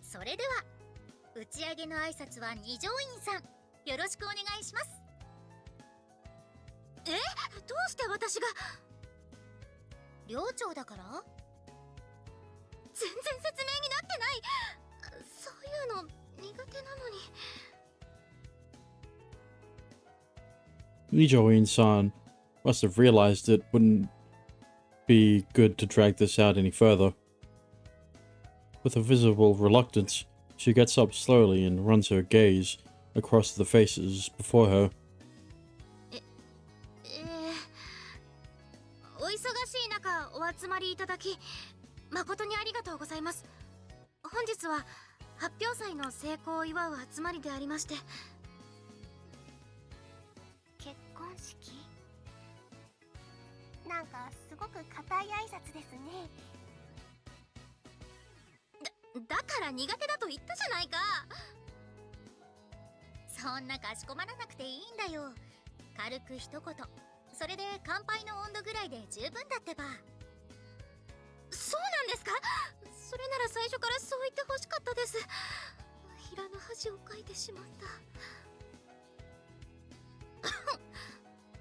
それでは打ち上げの挨拶は二条院さん、よろしくお願いします。どうして私が？寮長だから？全然説明になってない。そういうの苦手なのに。Nijoin-san must have realized it wouldn't be good to drag this out any further. With a visible reluctance, she gets up slowly and runs her gaze across the faces before her. お忙しい中お集まりいただき誠にありがとうございます。本日は発表祭の成功を祝う集まりでありまして。結婚式？なんかすごく固い挨拶ですね。だから苦手だと言ったじゃないか。そんなかしこまらなくていいんだよ。軽く一言、それで乾杯の温度ぐらいで十分だってば。そうなんですか？それなら最初からそう言ってほしかったです。平の恥をかいてしまった。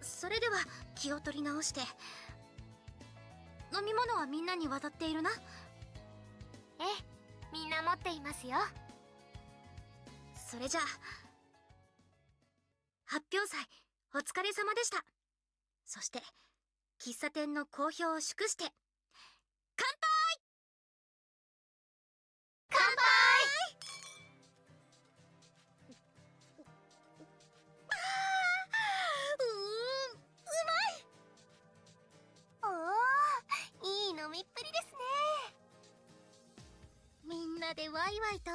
それでは気を取り直して。飲み物はみんなに渡っているな。ええ、みんな持っていますよ。それじゃあ発表祭お疲れ様でした。そして喫茶店の好評を祝して乾杯！乾杯！おお、いい飲みっぷりですね。みんなでワイワイと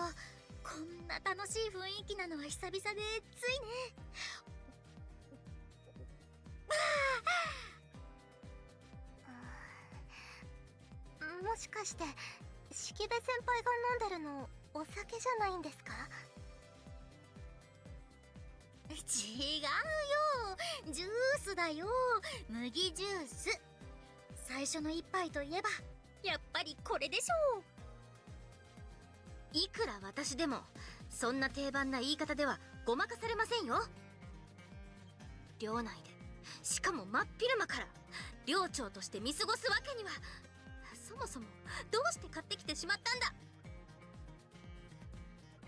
こんな楽しい雰囲気なのは久々でついね。もしかして式部先輩が飲んでるのお酒じゃないんですか？違うよ、ジュースだよ。麦ジュース。最初の一杯といえばやっぱりこれでしょう。いくら私でもそんな定番な言い方ではごまかされませんよ。寮内でしかも真っ昼間から寮長として見過ごすわけには。そもそもどうして買ってきてしまったんだ。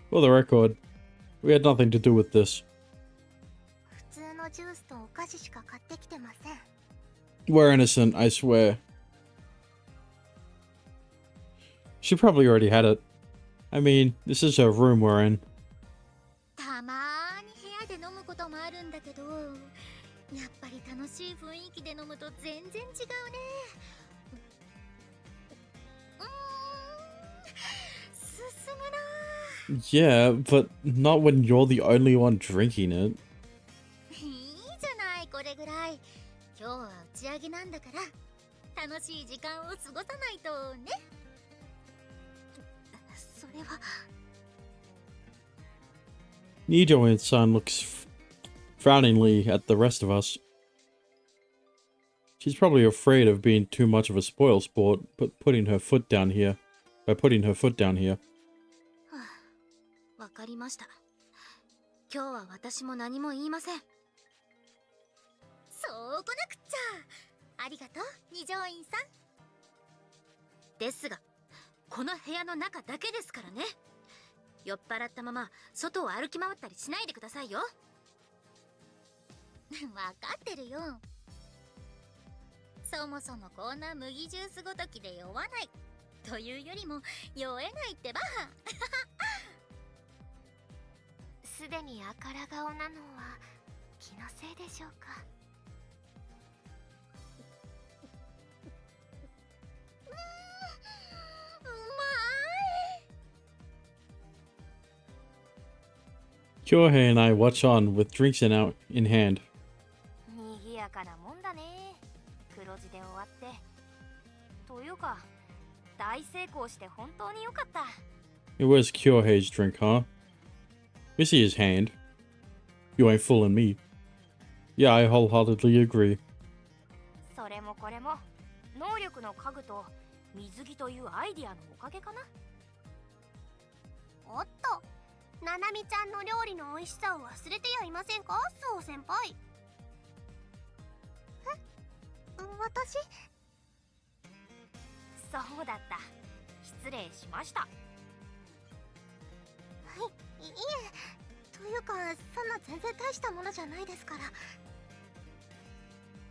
For the record, we had nothing to do with this. 普通のジュースとお菓子しか買ってきてません。We're innocent, I swear. She probably already had it. I mean, this is her room we're in. たまーに部屋で飲むこともあるんだけど、やっぱり楽しい雰囲気で飲むと全然違うね。進むな。 Yeah, but not when you're the only one drinking it. いいじゃない、これぐらい。今日は打ち上げなんだから楽しい時間を過ごさないとね。それは。Nijo-san looks frowningly at the rest of us. She's probably afraid of being too much of a spoilsport, but putting her foot down here. わかりました。今日は私も何も言いません。そうこなくっちゃ。ありがとう、二条院さん。ですが、この部屋の中だけですからね。酔っ払ったまま外を歩き回ったりしないでくださいよ。わかってるよ。そもそもこんな麦ジュースごときで酔わないというよりも酔えないってば。すでにあから顔なのは気のせいでしょうか。Kyohei and I watch on with drinks in hand. にぎやかなもんだね。黒字で終わって。というか、大成功して本当に良かった。It was Kyohei's drink, huh? We see his hand. You ain't fooling me. Yeah, I wholeheartedly agree. それもこれも能力の家具と水着というアイディアのおかげかな。おっと、ななみちゃんの料理の美味しさを忘れてやいませんか、そう先輩。私？そうだった。失礼しました。いえ、というかそんな全然大したものじゃないですから。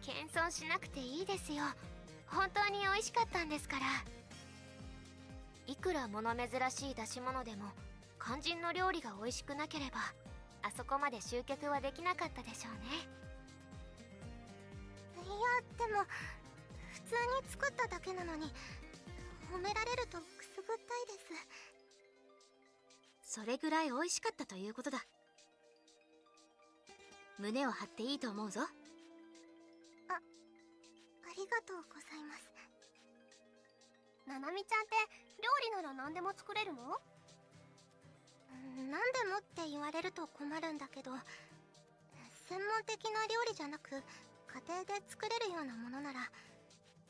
謙遜しなくていいですよ。本当に美味しかったんですから。いくら物珍しい出し物でも肝心の料理が美味しくなければあそこまで集客はできなかったでしょうね。いや、でも普通に作っただけなのに褒められるとくすぐったいです。それぐらい美味しかったということだ。胸を張っていいと思うぞ。ありがとうございます。ななみちゃんって料理なら何でも作れるの？何でもって言われると困るんだけど、専門的な料理じゃなく家庭で作れるようなものなら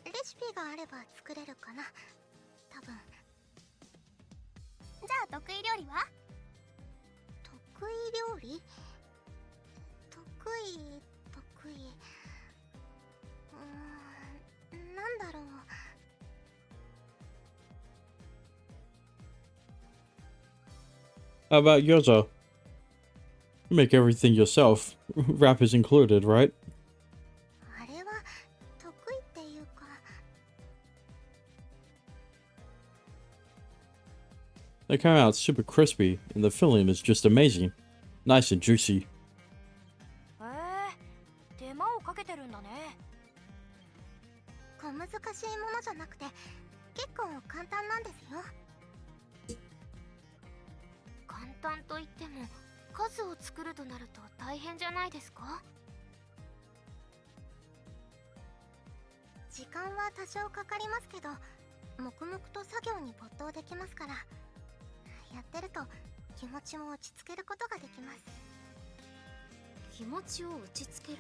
レシピがあれば作れるかな、多分。じゃあ得意料理は？得意料理？得意なんだろう。How about gyoza? You make everything yourself, wrappers included, right? あれは得意っていうか。They come out super crispy, and the filling is just amazing. Nice and juicy. 手間をかけてるんだね。小難しいものじゃなくて結構簡単なんですよ。簡単といっても数を作るとなると大変じゃないですか？時間は多少かかりますけど、黙々と作業に没頭できますから、やってると気持ちも落ち着けることができます。気持ちを落ち着ける？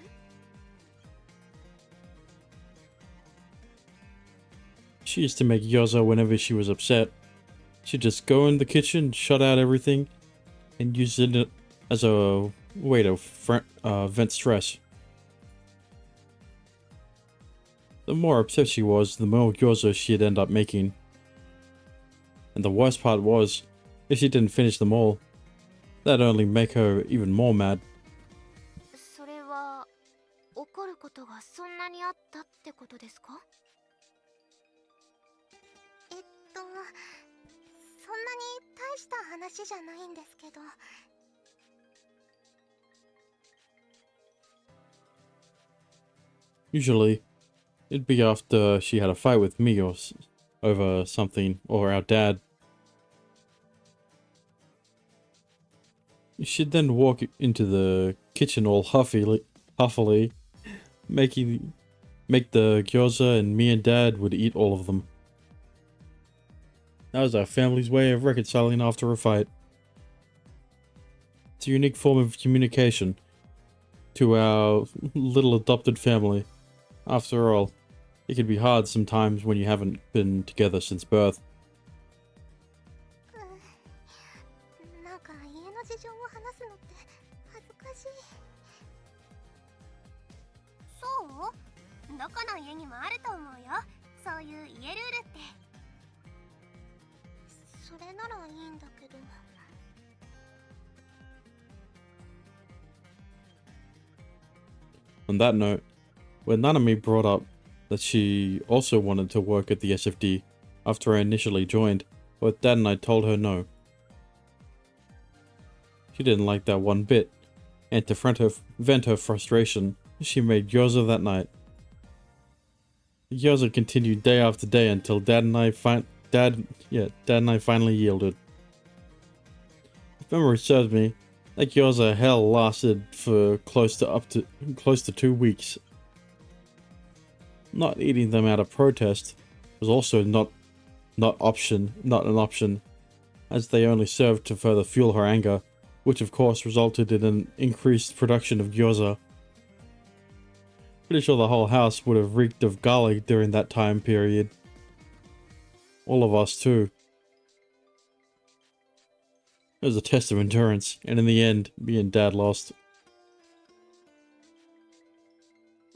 She used to make gyoza whenever she was upset. She'd just go in the kitchen, shut out everything, and use it as a way to vent stress. The more upset she was, the more gyoza she'd end up making. And the worst part was, if she didn't finish them all, that'd only make her even more mad. それは怒ることがそんなにあったってことですか？そんなに大した話じゃないんですけど。Usually, it'd be after she had a fight with me or over something, or our dad. She'd then walk into the kitchen all huffily, make the gyoza, and me and Dad would eat all of them. That was our family's way of reconciling after a fight. It's a unique form of communication to our little adopted family. After all, it can be hard sometimes when you haven't been together since birth. なんか家の事情を話すのって恥ずかしい。そう？どこの家にもあると思うよ、そういう家ルールって。それならいいんだけど。On that note, when Nanami brought up that she also wanted to work at the SFD after I initially joined, both Dad and I told her no. She didn't like that one bit, and to vent her frustration, she made gyoza that night. The gyoza continued day after day until Dad and I finally yielded. If memory serves me, that gyoza hell lasted for close to 2 weeks. Not eating them out of protest was also not an option, as they only served to further fuel her anger, which of course resulted in an increased production of gyoza. Pretty sure the whole house would have reeked of garlic during that time period. All of us too. It was a test of endurance, and in the end, me and Dad lost.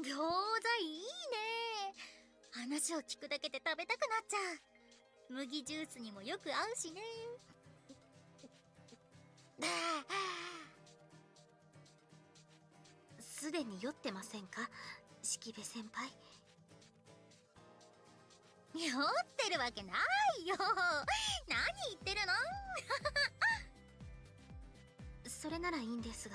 餃子いいね。話を聞くだけで食べたくなっちゃう。麦ジュースにもよく合うしね。すでに酔ってませんか、式部先輩。酔ってるわけないよ。何言ってるの。それならいいんですが。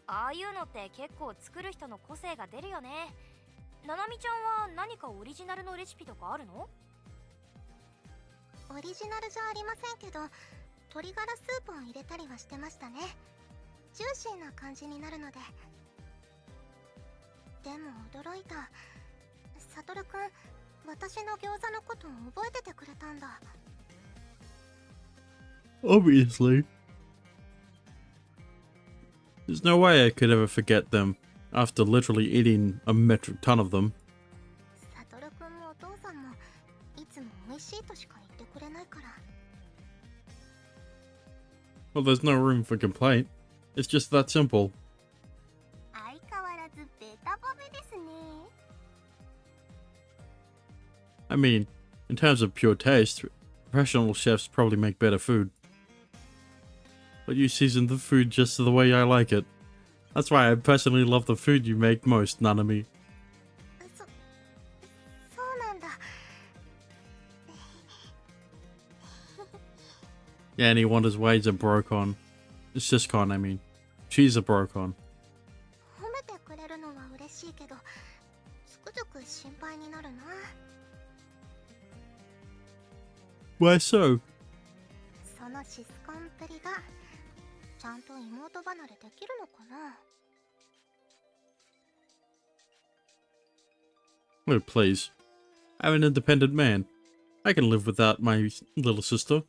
ああいうのって結構作る人の個性が出るよね。ななみちゃんは何かオリジナルのレシピとかあるの？オリジナルじゃありませんけど、鶏ガラスープを入れたりはしてましたね。ジューシーな感じになるので。でも驚いた。サトルくん、私の餃子のことを覚えててくれたんだ。Obviously. There's no way I could ever forget them after literally eating a metric ton of them. サトルくんもお父さんもいつも美味しいとしか言ってくれないから。Well, there's no room for complaint. It's just that simple. 相変わらずベタ褒めですね。I mean, in terms of pure taste, professional chefs probably make better food. But you season the food just the way I like it. That's why I personally love the food you make most, Nanami. そうなんだ。Yeah, and he wonders why he's a brocon. It's just con, I mean. She's a brocon. 褒めてくれるのは嬉しいけど、つくづく心配になるな。Why so? そのシスコンプリがちゃんと妹離れできるのかな。 Oh, please. I'm an independent man. I can live without my little sister.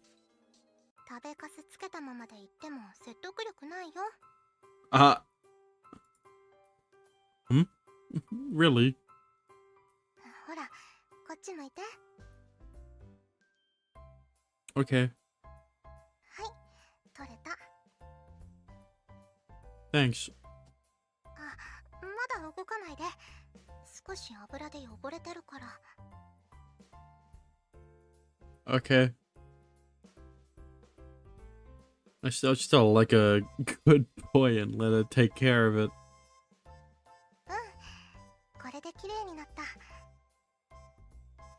食べかすつけたままで言っても説得力ないよ。Hmm? Really? ほら、こっち向いて。Okay. はい、取れた。 Thanks. まだ動かないで。少し油で汚れてるから。 Okay. I still like a good boy and let her take care of it. これで綺麗になった。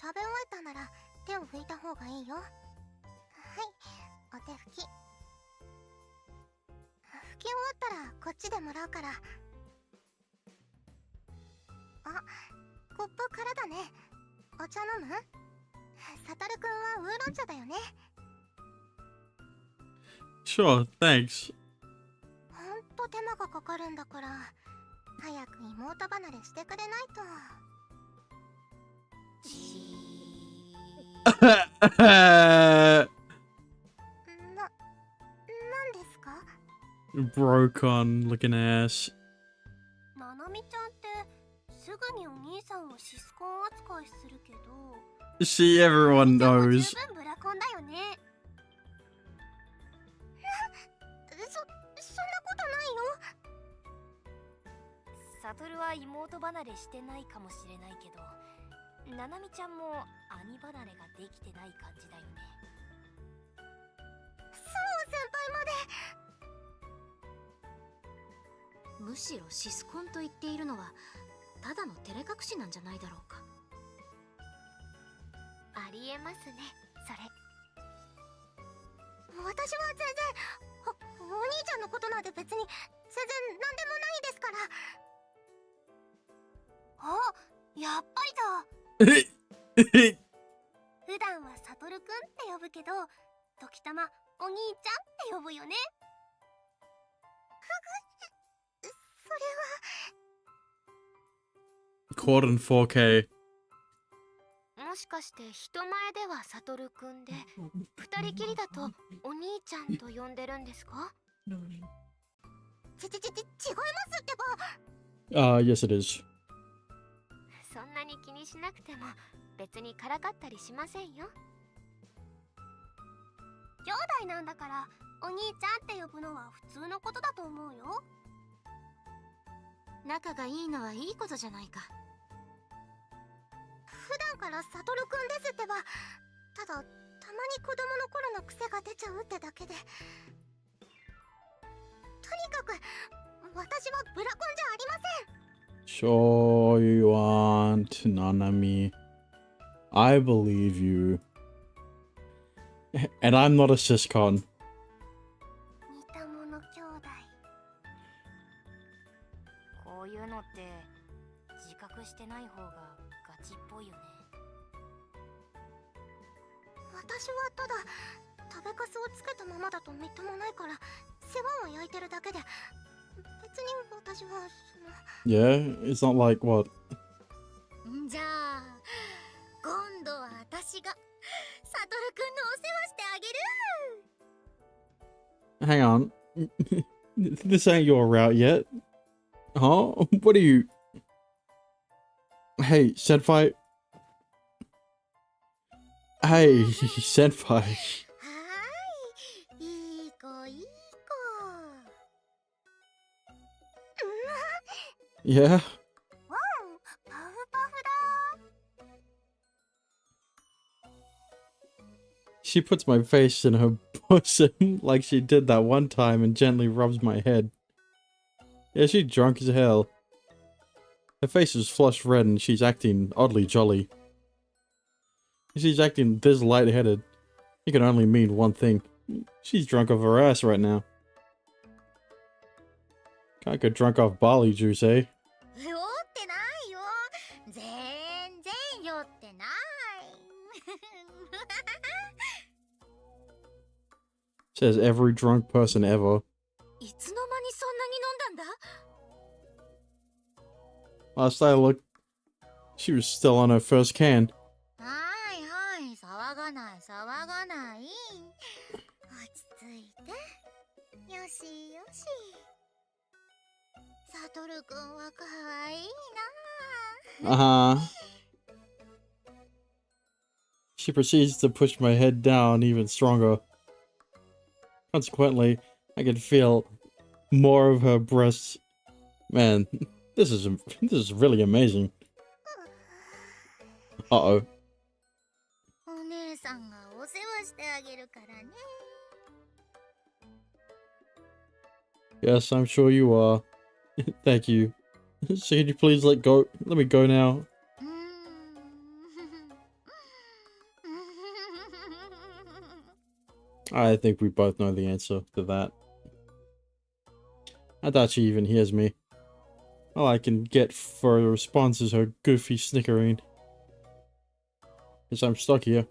食べ終えたなら手を拭いた方がいいよ。はい、お手拭き。拭き終わったらこっちでもらうから。あ、コップ空だね。お茶飲む？サトルくんはウーロン茶だよね。 Sure, thanks. ほんと手間がかかるんだから、早く妹離れしてくれないと。なんですか？ Brocon looking ass. ななみちゃんってすぐにお兄さんをシスコン扱いするけど、 See, everyone 十 knows. 分ブラコンだよね。そんなことないよ。サトルは妹離れしてないかもしれないけど、ななみちゃんも兄離れができてない感じだよね。そう先輩まで。むしろシスコンと言っているのはただの照れ隠しなんじゃないだろうか。ありえますね、それ。私は全然お兄ちゃんのことなんて別に全然何でもないですから。あ、やっぱりだ。普段はサトルくんって呼ぶけど、時たまお兄ちゃんって呼ぶよね。それは Caught in 4K. もしかして人前ではサトルくんで、二人きりだとお兄ちゃんと呼んでるんですか？違いますってば。 Yes, it is. そんなに気にしなくても別にからかったりしませんよ。兄弟なんだからお兄ちゃんって呼ぶのは普通のことだと思うよ。仲がいいのはいいことじゃないか。普段からサトルくんですってば、ただたまに子供の頃の癖が出ちゃうってだけで。とにかく私はブラコンじゃありません。 Sure you aren't, Nanami. I believe you. And I'm not a siscon. 似た者兄弟。こういうのって自覚してない方がガチっぽいよね。私はただ食べかすをつけたままだとみっともないから世話を焼いてるだけで、別に私はYeah, it's not like what? じゃあ今度は私がサトルくんのお世話してあげる。 Hang on. This ain't your route yet. Huh? What are you? Hey, senpai. Hey, senpai. はーい、いい子いい子。 Yeah? ワンパフパフだ。 She puts my face in her bosom like she did that one time and gently rubs my head. Yeah, she's drunk as hell. Her face is flushed red and she's acting oddly jolly. She's acting this lightheaded. It can only mean one thing. She's drunk off her ass right now. Can't get drunk off barley juice, eh? 酔ってないよ、全然酔ってない。 Says every drunk person ever. いつの間にそんなに飲んだんだ？ Last I looked, she was still on her first can. はいはい、騒がない騒がない。落ち着いて。よしよし。サトルくんはかわいいな。 She proceeds to push my head down even stronger. Consequently, I can feel more of her breasts. Man, this is really amazing. Uh-oh. お姉さんがお世話してあげるからね。 Yes, I'm sure you are. Thank you. So can you please let me go now? うーん。 I think we both know the answer to that. I doubt she even hears me. All I can get for a response is her goofy snickering. Guess I'm stuck here.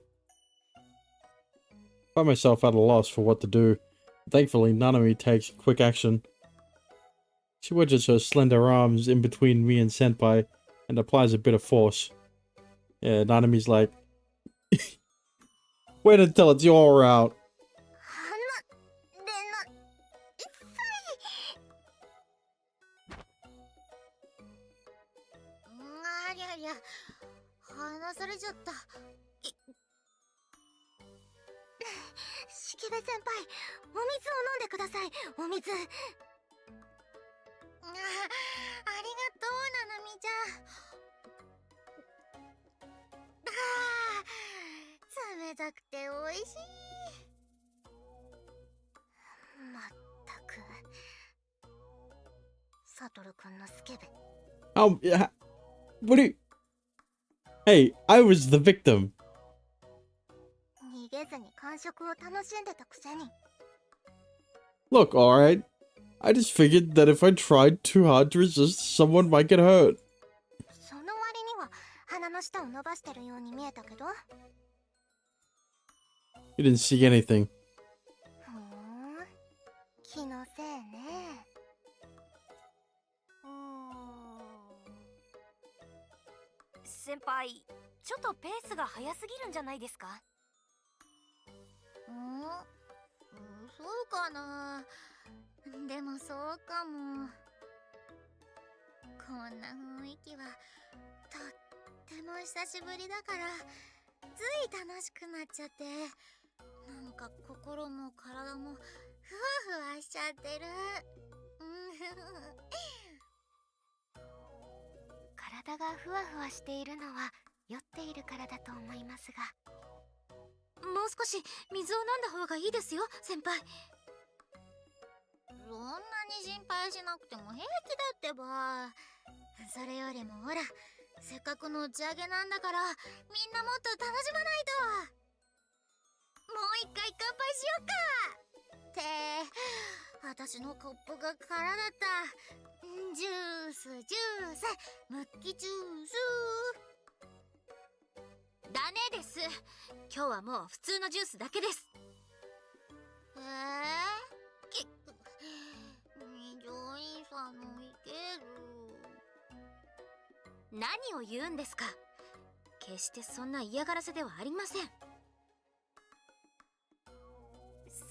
Find myself at a loss for what to do. Thankfully, Nanami takes quick action. She wedges her slender arms in between me and Senpai and applies a bit of force. Yeah, Nanami's like, wait until it's your route. でな、ありゃりゃ、離されちゃった。しきべ先輩、お水を飲んでください。お水。ありがとう、ななみちゃん。冷たくておいしい。まったく。サトルくんのスケベ。Yeah. What do you... Hey, I was the victim. 逃げずに感触を楽しんでたくせに。 Look, alright. I just figured that if I tried too hard to resist, someone might get hurt. その割には鼻の下を伸ばしてるように見えたけど。 You didn't see anything. ふーん、気のせいね。先輩、ちょっとペースが速すぎるんじゃないですか？そうかな。でもそうかも。こんな雰囲気はとっても久しぶりだからつい楽しくなっちゃって、なんか心も体もふわふわしちゃってる。体がふわふわしているのは酔っているからだと思いますが。もう少し水を飲んだ方がいいですよ、先輩。そんなに心配しなくても平気だってば。それよりもほら、せっかくの打ち上げなんだから、みんなもっと楽しまないと。もう一回乾杯しよっか。って私のコップが空だった。ジュースジュース、ムッキジュース。ダメです。今日はもう普通のジュースだけです。二条院さんのいける。何を言うんですか。決してそんな嫌がらせではありません。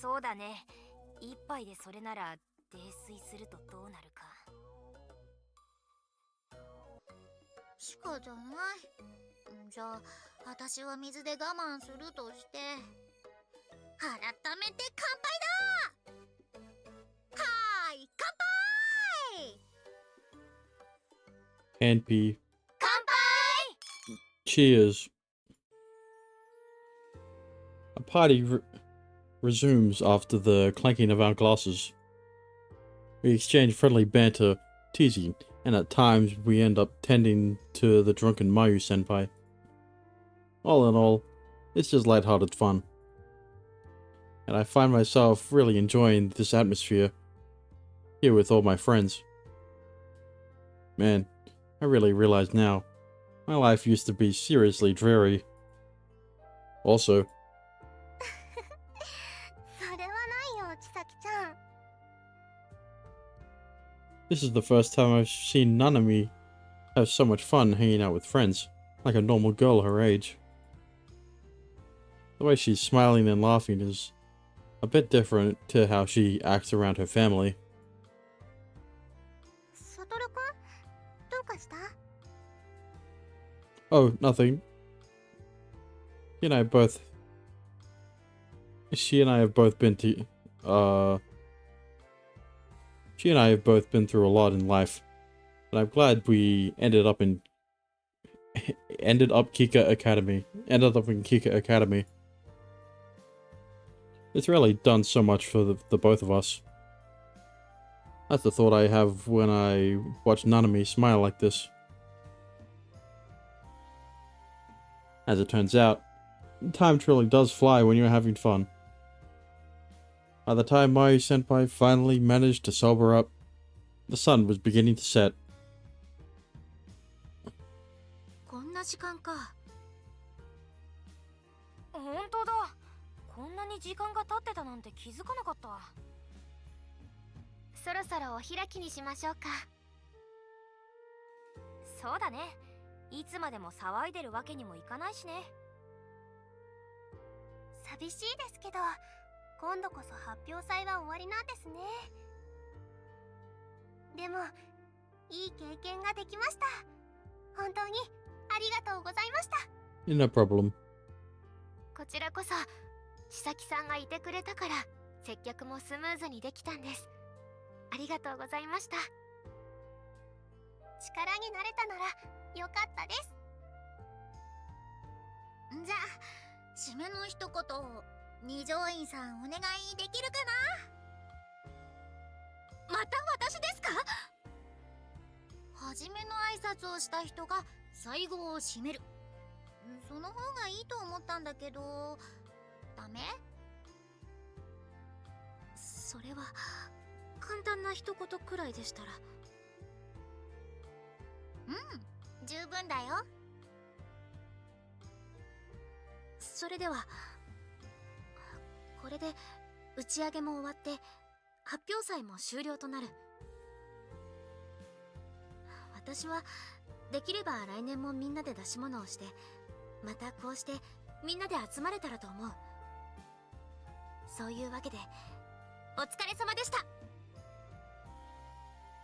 そうだね。一杯でそれなら泥酔するとどうなるか。仕方ない。じゃあ私は水で我慢するとして、改めて乾杯だ。はーい、乾杯。 Hand pee. 乾杯。 Cheers. A party resumes after the clanking of our glasses. We exchange friendly banter, teasing, and at times we end up tending to the drunken Mayu senpai. All in all, it's just lighthearted fun. And I find myself really enjoying this atmosphere here with all my friends. Man, I really realize now, my life used to be seriously dreary. Also, それはないよ、千咲ちゃん。 this is the first time I've seen Nanami have so much fun hanging out with friends, like a normal girl her age. The way she's smiling and laughing is a bit different to how she acts around her family. サトルくん、どうかした？ Oh, nothing. She and I have both been through a lot in life, and I'm glad we ended up in Kika Academy. It's really done so much for the both of us. That's the thought I have when I watch Nanami smile like this. As it turns out, time truly does fly when you're having fun. By the time Mayu-senpai finally managed to sober up, the sun was beginning to set. こんな時間か。本当だ。こんなに時間が経ってたなんて気づかなかった。そろそろお開きにしましょうか。そうだね。いつまでも騒いでるわけにもいかないしね。寂しいですけど、今度こそ発表祭は終わりなんですね。でも、いい経験ができました。本当にありがとうございました。No problem. こちらこそ、千咲さんがいてくれたから、接客もスムーズにできたんです。ありがとうございました。力になれたならよかったです。じゃあ締めの一言を二条院さんお願いできるかな。また私ですか。初めの挨拶をした人が最後を締める。その方がいいと思ったんだけど、ダメ？それは簡単な一言くらいでしたら。十分だよ。それでは、これで打ち上げも終わって発表祭も終了となる。私はできれば来年もみんなで出し物をして、またこうしてみんなで集まれたらと思う。そういうわけでお疲れ様でした。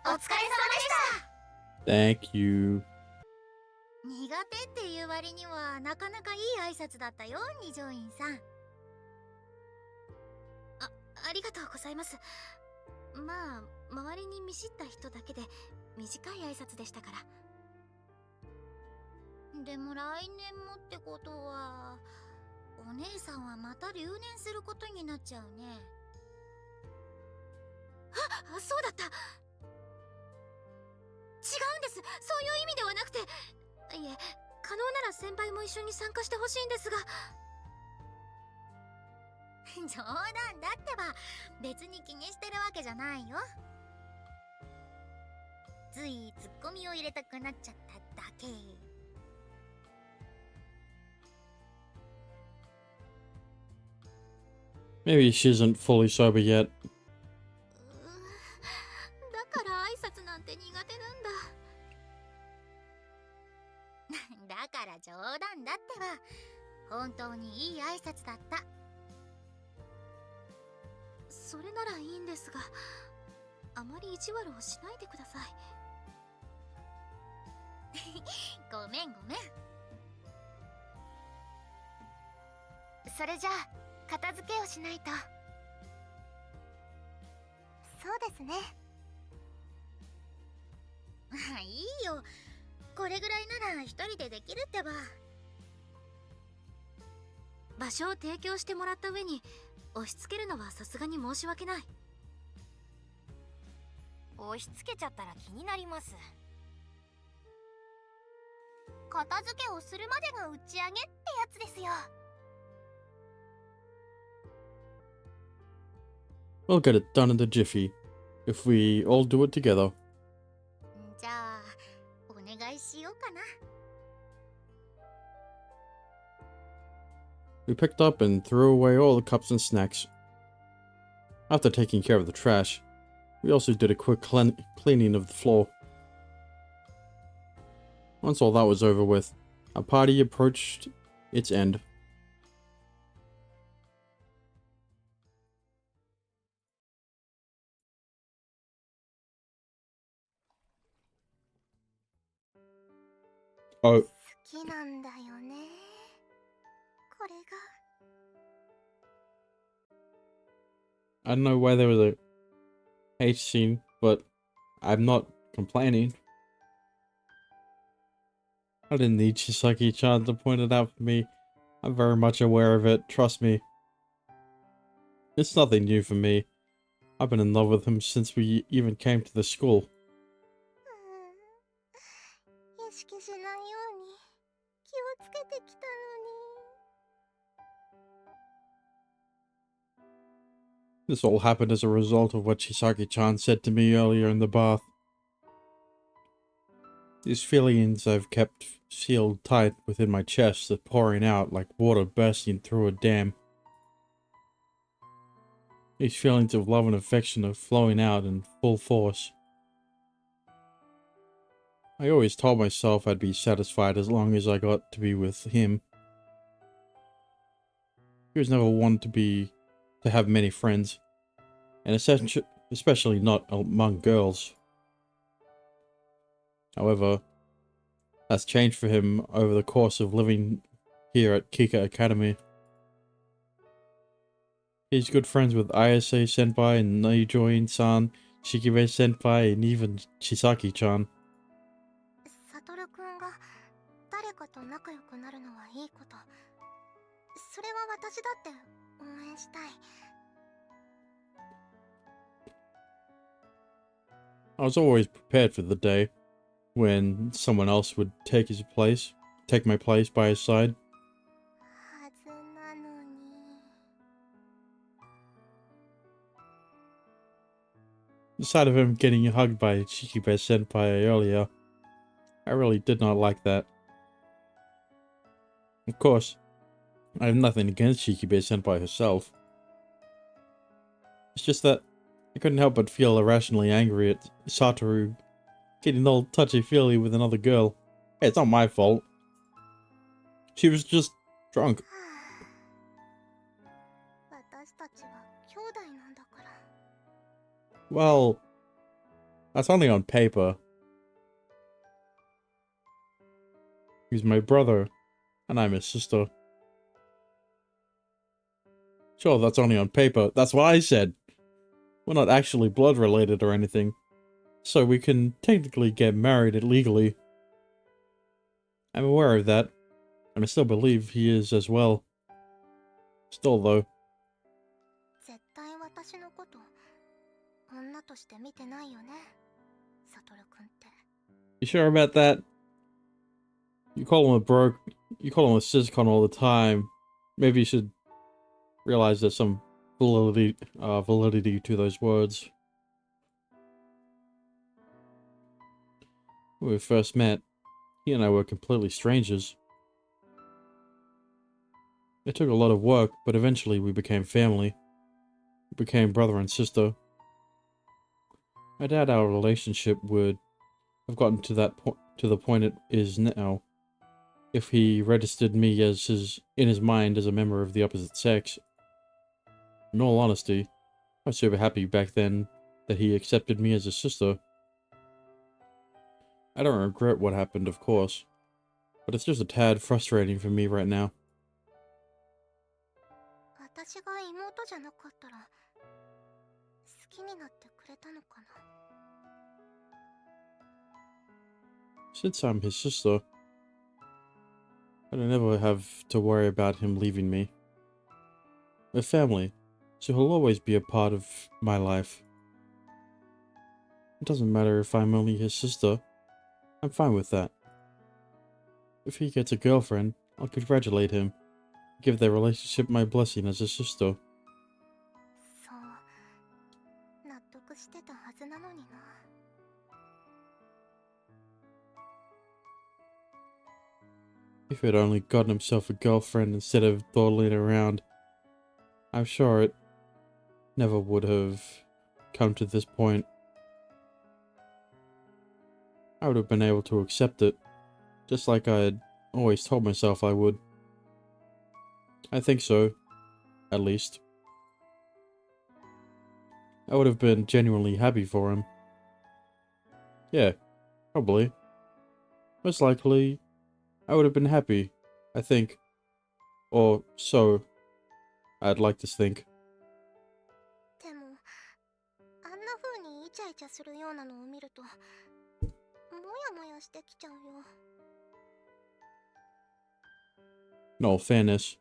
お疲れ様でした。 Thank you. 苦手っていう割にはなかなかいい挨拶だったよ、二条院さん。ありがとうございます。まあ周りに見知った人だけで短い挨拶でしたから。でも来年もってことはお姉さんはまた留年することになっちゃうね。あ、そうだった。違うんです、そういう意味ではなくて。いえ、可能なら先輩も一緒に参加してほしいんですが。冗談だってば、別に気にしてるわけじゃないよ。ついツッコミを入れたくなっちゃっただけ。Maybe she isn't fully sober yet. だから挨拶なんて苦手なんだ。だから冗談だってば、本当にいい挨拶だった。それならいいんですが、あまり意地悪をしないでください。ごめんごめん。それじゃあ片付けをしないと。そうですね。いいよ、これぐらいなら一人でできるってば。場所を提供してもらった上に押し付けるのはさすがに申し訳ない。押し付けちゃったら気になります。片付けをするまでが打ち上げってやつですよ。We'll get it done in the jiffy, if we all do it together. じゃあお願いしようかな。We picked up and threw away all the cups and snacks. After taking care of the trash, we also did a quick cleaning of the floor. Once all that was over with, our party approached its end. Oh, 好きなんだよね、これが。 I don't know why there was a hate scene, but I'm not complaining. I didn't need Chisaki-chan to point it out for me. I'm very much aware of it, trust me. It's nothing new for me. I've been in love with him since we even came to the school. 意識しないように気をつけてきたのに。 This all happened as a result of what Chisaki-chan said to me earlier in the bath. These feelings I've kept sealed tight within my chest are pouring out like water bursting through a dam. These feelings of love and affection are flowing out in full force. I always told myself I'd be satisfied as long as I got to be with him. He was never one to have many friends, and especially not among girls. However, that's changed for him over the course of living here at Kika Academy. He's good friends with Ayase Senpai and Naijoin-san, Shikibe Senpai, and even Chisaki-chan. サトルくんが誰かと仲良くなるのはいいこと。それは私だって応援したい。 I was always prepared for the day when someone else would take my place by his side. はずなのに。 The sight of him getting hugged by Shikibe Senpai earlier, I really did not like that. Of course, I have nothing against Shikibe Senpai herself. It's just that I couldn't help but feel irrationally angry at Satoru getting all touchy-feely with another girl. Hey, it's not my fault. She was just drunk. 私たちは兄弟なんだから。 Well, that's only on paper. He's my brother, and I'm his sister. Sure, that's only on paper. That's what I said. We're not actually blood related or anything, so we can technically get married legally. I'm aware of that, and I still believe he is as well. Still though, 絶対私のこと女として見てないよね、サトル君って。 you sure about that? You call him a you call him a siscon all the time. Maybe you should realize there's some validity to those words. When we first met, he and I were completely strangers. It took a lot of work, but eventually we became family. We became brother and sister. I doubt our relationship would have gotten to the point it is now if he registered me as in his mind as a member of the opposite sex. In all honesty, I was super happy back then that he accepted me as a sister. I don't regret what happened, of course, but it's just a tad frustrating for me right now. 私が妹じゃなかったら好きになってくれたのかな。 Since I'm his sister, I don't ever have to worry about him leaving me. We're family, so he'll always be a part of my life. It doesn't matter if I'm only his sister. I'm fine with that. If he gets a girlfriend, I'll congratulate him. Give their relationship my blessing as a sister. そう納得してたはずなのにな。 If he'd only gotten himself a girlfriend instead of dawdling around, I'm sure it never would have come to this point. I would have been able to accept it, just like I had always told myself I would. I think so, at least. I would have been genuinely happy for him. Yeah, probably. Most likely, I would have been happy, I think. Or so I'd like to think. でもあんな風にイチャイチャするようなのを見るともやもやしてきちゃうよ。 In all fairness,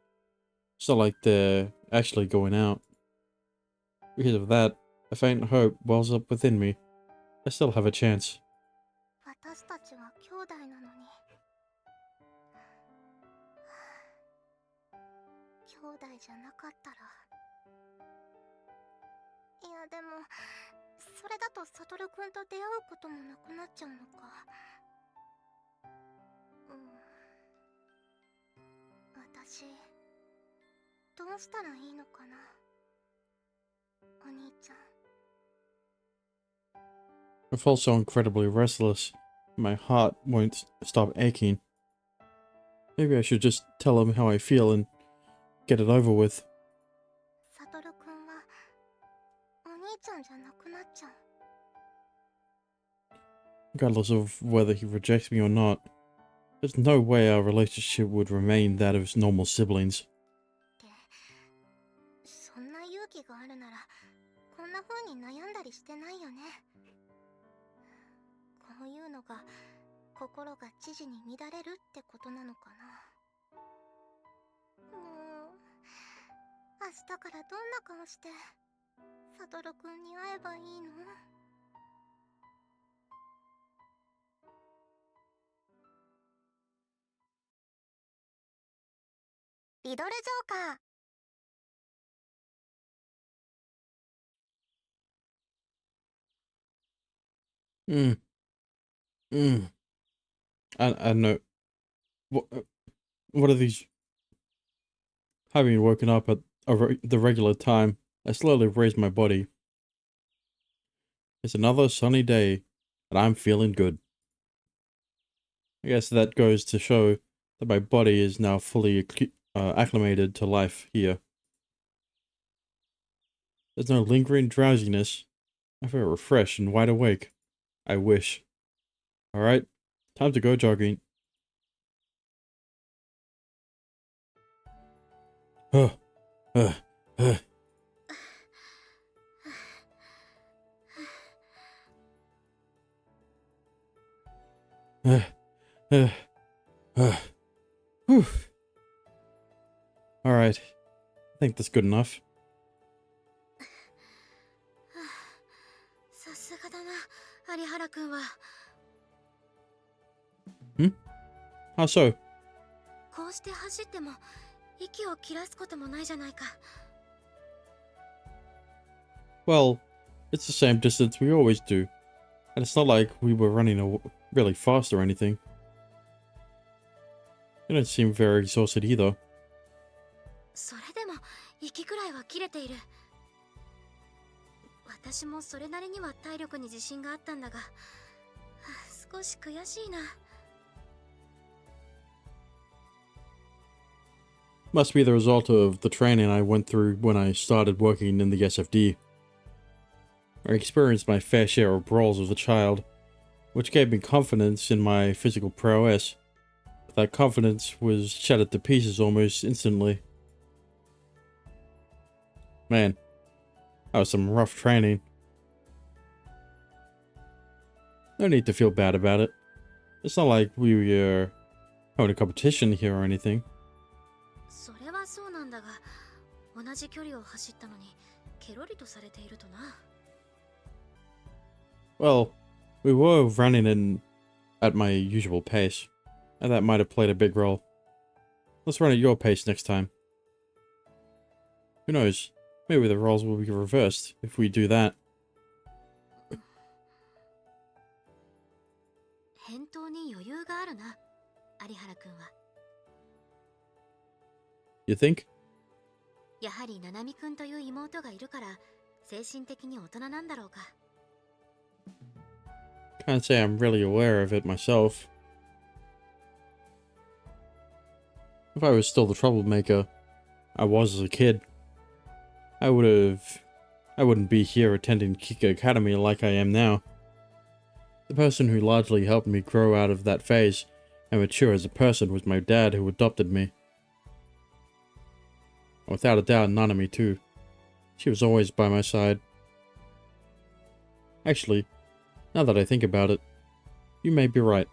it's not like they're actually going out. Because of that, a faint hope wells up within me. I still have a chance. 私たちは兄弟なのに。兄弟じゃなかったら。いやでもそれだとサトルくんと出会うこともなくなっちゃうのか。私どうしたらいいのかな、お兄ちゃん。 I felt so incredibly restless. My heart won't stop aching. Maybe I should just tell him how I feel and get it over with. サトルくんはお兄ちゃんじゃなくなっちゃう。 Regardless of whether he rejects me or not, there's no way our relationship would remain that of normal siblings. そんな勇気があるならこんな風に悩んだりしてないよね。こういうのが心が知事に乱れるってことなのかな。もう明日からどんな顔してサトルくんに会えばいいの。リドルジョーカー。 I don't know. What are these? Having woken up at the regular time, I slowly raised my body. It's another sunny day, and I'm feeling good. I guess that goes to show that my body is now fully acclimated to life here. There's no lingering drowsiness. I feel refreshed and wide awake. I wish. Alright, time to go jogging. Whew. Alright. I think that's good enough. さすがだな、有原くんは。How so? こうして走っても息を切らすこともないじゃないか。Well, it's the same distance we always do. And it's not like we were running really fast or anything. You don't seem very exhausted either. それでも息くらいは切れている。私もそれなりには体力に自信があったんだが、少し悔しいな。Must be the result of the training I went through when I started working in the SFD. I experienced my fair share of brawls as a child, which gave me confidence in my physical prowess. But that confidence was shattered to pieces almost instantly. Man, that was some rough training. No need to feel bad about it. It's not like we were having a competition here or anything. それはそうなんだが、同じ距離を走ったのにケロリとされているとな。Well, we were running in at my usual pace, and that might have played a big role. Let's run at your pace next time. Who knows? Maybe the roles will be reversed if we do that. 返答に余裕があるな、有原くんは。You think? やはり七海くんという妹がいるから精神的に大人なんだろうか。Can't say I'm really aware of it myself. If I was still the troublemaker I was as a kid, I wouldn't be here attending Kika Academy like I am now. The person who largely helped me grow out of that phase and mature as a person was my dad, who adopted me. Without a doubt, Nanami too. She was always by my side. Actually, now that I think about it, you may be right.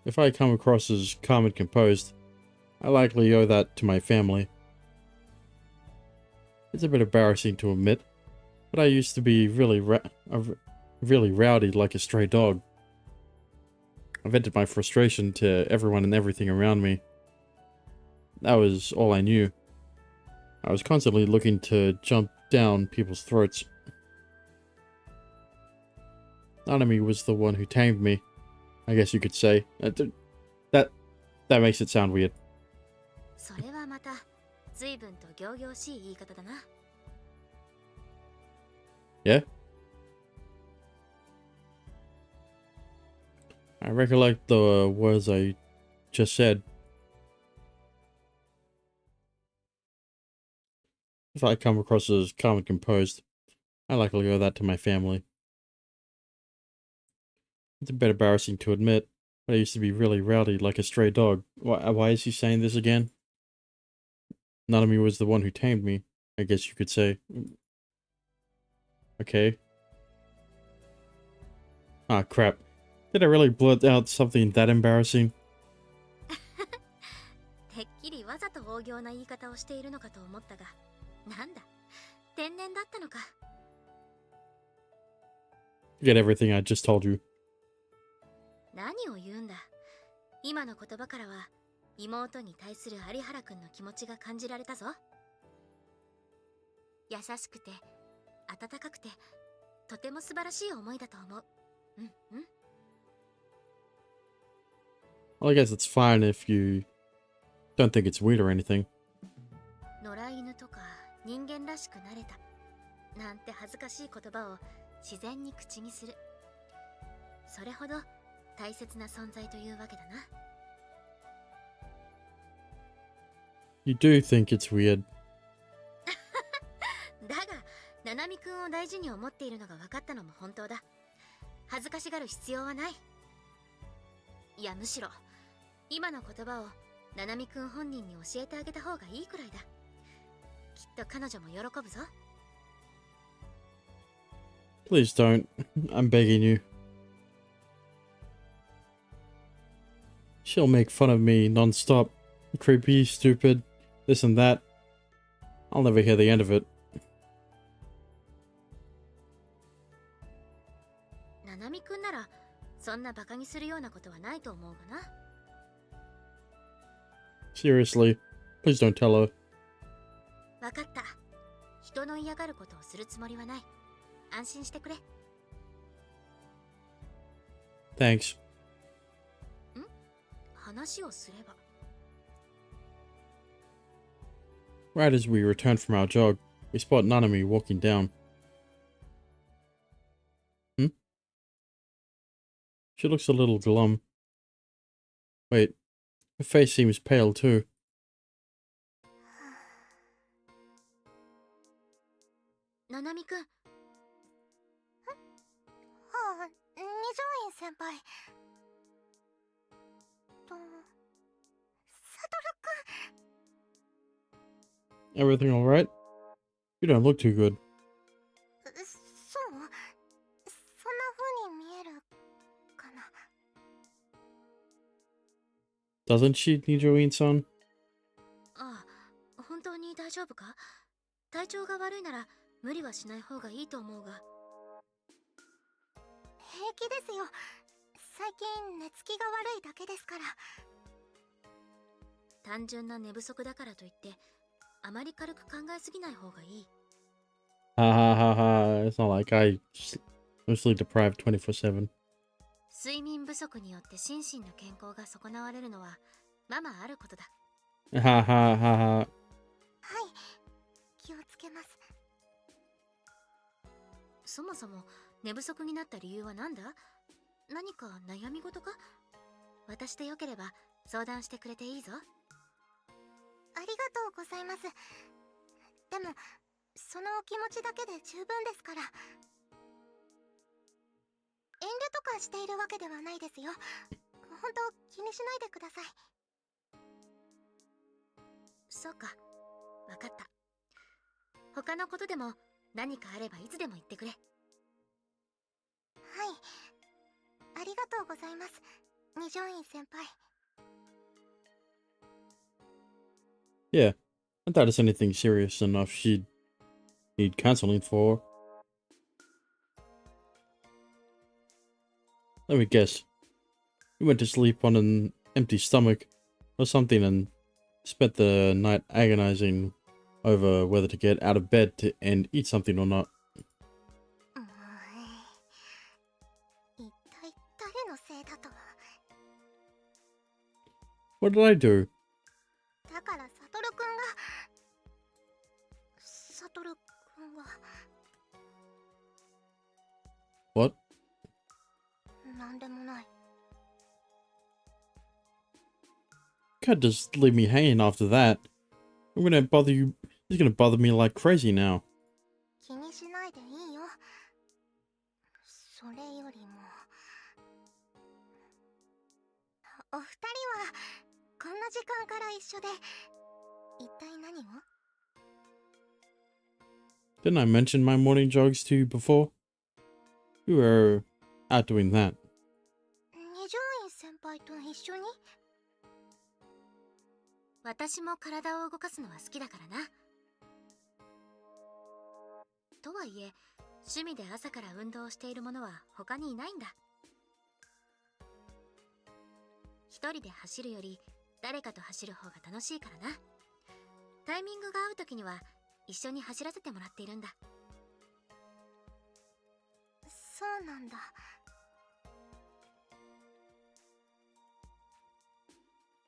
If I come across as calm and composed, I likely owe that to my family. It's a bit embarrassing to admit, but I used to be really rowdy like a stray dog. I vented my frustration to everyone and everything around me. That was all I knew. I was constantly looking to jump down people's throats. Nanami was the one who tamed me, I guess you could say. That makes it sound weird. それはまた随分と仰々しい言い方だな。Yeah? I recollect the words I just said. If I come across as calm and composed, I likely owe that to my family. It's a bit embarrassing to admit, but I used to be really rowdy like a stray dog. Why is he saying this again? Nanami was the one who tamed me, I guess you could say. Okay. Ah, crap. Did I really blurt out something that embarrassing? てっきりわざと大行な言い方をしているのかと思ったが、なんだ、天然だったのか。Forget everything I just told you. 何を言うんだ。今の言葉からは妹に対する有原くんの気持ちが感じられたぞ。優しくて温かくてとても素晴らしい思いだと思う。うんうん。Well, I guess it's fine if you don't think it's weird or anything. 野良犬とか人間らしくなれたなんて恥ずかしい言葉を自然に口にする。それほど大切な存在というわけだな。You do think it's weird. だが、七海くんを大事に思っているのが分かったのも本当だ。恥ずかしがる必要はない。いや、むしろ今の言葉を七海くん本人に教えてあげた方がいいくらいだ。きっと彼女も喜ぶぞ。Please don't. I'm begging you. She'll make fun of me non-stop. Creepy, stupid, this and that. I'll never hear the end of it. ななみくんならそんなバカにするようなことはないと思うがな。Seriously, please don't tell her. わかった。人の嫌がることをするつもりはない。安心してくれ。Thanks. 話をすれば。Right as we return from our jog, we spot Nanami walking down. She looks a little glum. Wait, her face seems pale too. ななみくん、ああ、二条院先輩と、サトル Everything alright? You don't look too good. くん、そうそんな風に見えるかな。 Doesn't she, Nijoin-san? ああ、本当に大丈夫か？体調が悪いなら無理はしない方がいいと思うが。平気ですよ。最近寝つきが悪いだけですから。単純な寝不足だからといってあまり軽く考えすぎない方がいい。 Ha ha ha ha, it's not like I'm sleep deprived 24/7. 睡眠不足によって心身の健康が損なわれるのはままあることだ。 Ha ha ha ha. はい、気をつけます。そもそも寝不足になった理由は何だ？何か悩み事か？私でよければ相談してくれていいぞ。ありがとうございます。でもそのお気持ちだけで十分ですから。遠慮とかしているわけではないですよ。本当気にしないでください。そうか、わかった。他のことでも何かあればいつでも言ってくれ。はい、ありがとうございます、二条院先輩。 Yeah, I thought it's anything serious enough she'd need counseling for. Let me guess. You went to sleep on an empty stomach or something and spent the night agonizing over whether to get out of bed and eat something or not. 一体誰のせいだと。 What did I do? だからサトルくんがWhat? なんでもない。 Can't just leave me hanging after that. I'm gonna bother you. He's gonna bother me like crazy now. 気にしないでいいよ。それよりもお二人はこんな時間から一緒で一体何を？ Didn't I mention my morning jogs to you before? We were out doing that. 二条院先輩と一緒に？私も体を動かすのは好きだからな。とはいえ趣味で朝から運動をしている者は他にいないんだ。一人で走るより誰かと走る方が楽しいからな。タイミングが合う時には一緒に走らせてもらっているんだ。そうなんだ。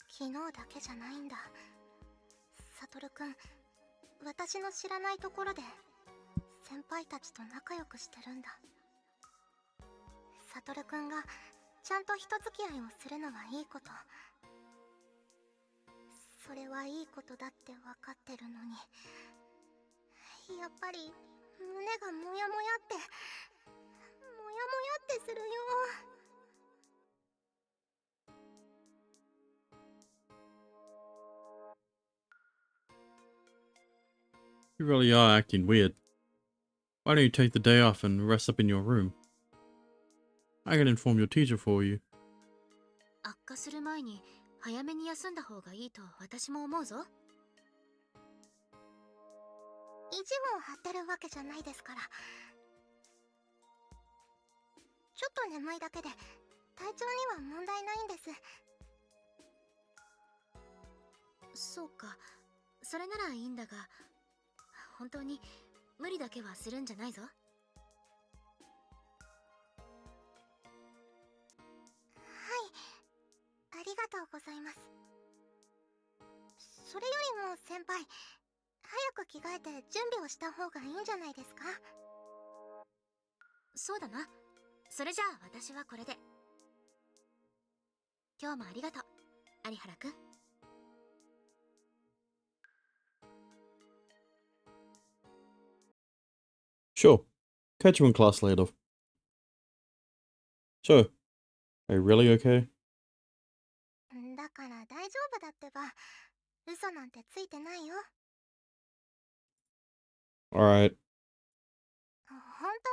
昨日だけじゃないんだ。サトルくん、私の知らないところで先輩たちと仲良くしてるんだ。サトルくんがちゃんと人付き合いをするのはいいこと。それはいいことだって分かってるのに、やっぱり胸がモヤモヤってするよ。 You really are acting weird. Why don't you take the day off and rest up in your room? I can inform your teacher for you. 悪化する前に早めに休んだ方がいいと私も思うぞ。意地を張ってるわけじゃないですから。ちょっと眠いだけで体調には問題ないんです。そうか、それならいいんだが、本当に無理だけはするんじゃないぞ。ありがとうございます。それよりも先輩、早く着替えて準備をした方がいいんじゃないですか？そうだな。それじゃあ私はこれで。今日もありがとう、有原くん。Sure. Catch you in class later. So, are you really okay? だから大丈夫だってば。嘘なんてついてないよ。Alright. ほんと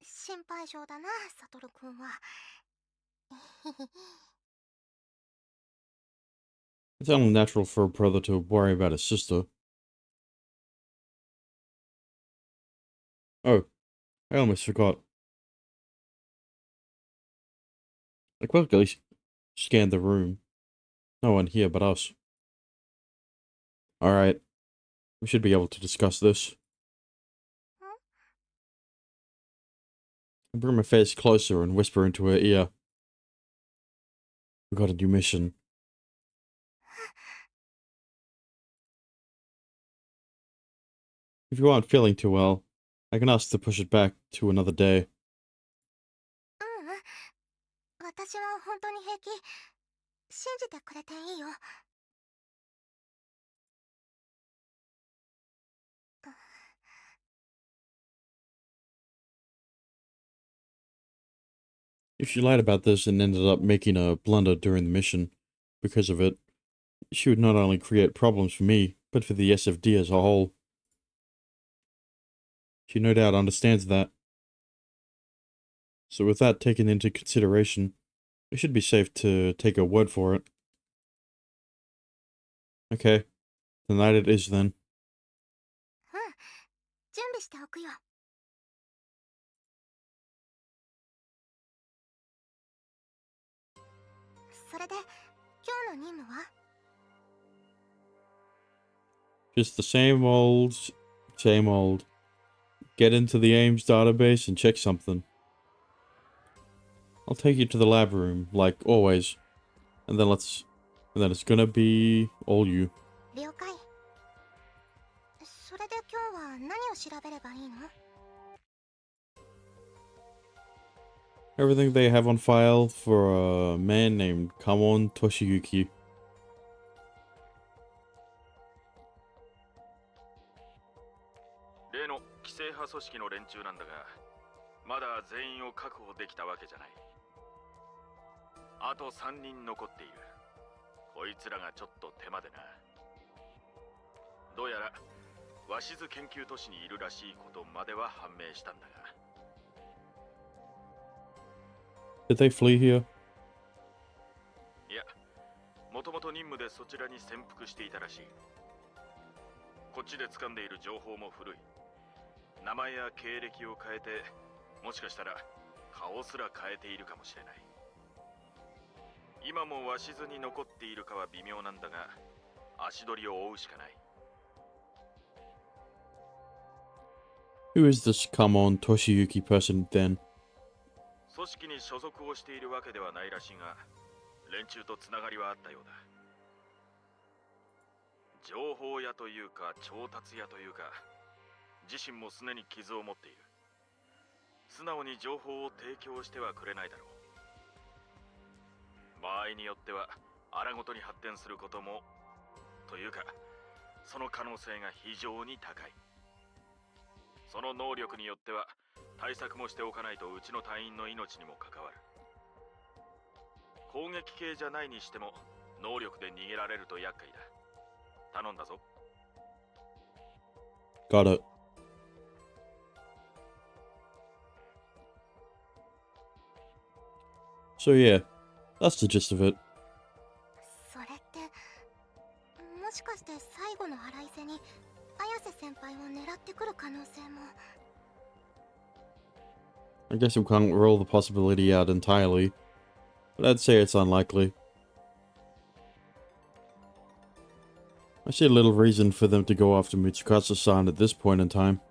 心配性だな、サトルくんは。It's only natural for a brother to worry about his sister. Oh, I almost forgot. I quickly scanned the room. No one here but us. Alright, we should be able to discuss this. I bring my face closer and whisper into her ear. We got a new mission. If you aren't feeling too well, I can ask to push it back to another day. 私は本当に平気。信じてくれていいよ。If she lied about this and ended up making a blunder during the mission because of it, she would not only create problems for me, but for the SFD as a whole. She no doubt understands that. So with that taken into consideration, it should be safe to take her word for it. Okay, tonight it is then. 準備しておくよ。それで、今日の任務は？ Just the same old, same old. Get into the AIMS database and check something. I'll take you to the lab room, like always. And then it's gonna be all you. 了解。それで今日は何を調べればいいの？ Everything they have on file for a man named Kamon Toshiyuki. 例の規制派組織の連中なんだが、まだ全員を確保できたわけじゃない。あと3人残っている。こいつらがちょっと手間でな。どうやら鷲津研究都市にいるらしいことまでは判明したんだが。Did they flee here? いや、もともと任務でそちらに潜伏していたらしい。こっちで掴んでいる情報も古い。名前や経歴を変えて、もしかしたら顔すら変えているかもしれない。今も鷲津に残っているかは微妙なんだが、足取りを追うしかない。Who is this Kamon Toshiyuki person then? 組織に所属をしているわけではないらしいが、連中とつながりはあったようだ。情報屋というか調達屋というか、自身もすでに傷を持っている。素直に情報を提供してはくれないだろう。場合によっては荒ごとに発展することも、というかその可能性が非常に高い。その能力によっては対策もしておかないとうちの隊員の命にも関わる。攻撃系じゃないにしても能力で逃げられると厄介だ。頼んだぞ。Got it. So yeah, That's the gist of it. それってもしかして最後の腹いせに綾瀬先輩を狙ってくる可能性も。 I guess we can't rule the possibility out entirely, but I'd say it's unlikely. I see little reason for them to go after Mitsukasa-san at this point in time.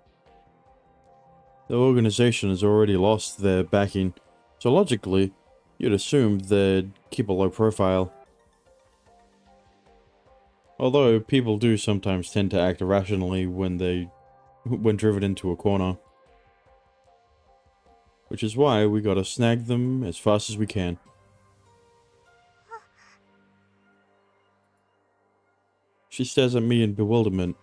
The organization has already lost their backing, so logically, you'd assume they'd keep a low profile. Although people do sometimes tend to act irrationally when driven into a corner. Which is why we gotta snag them as fast as we can. She stares at me in bewilderment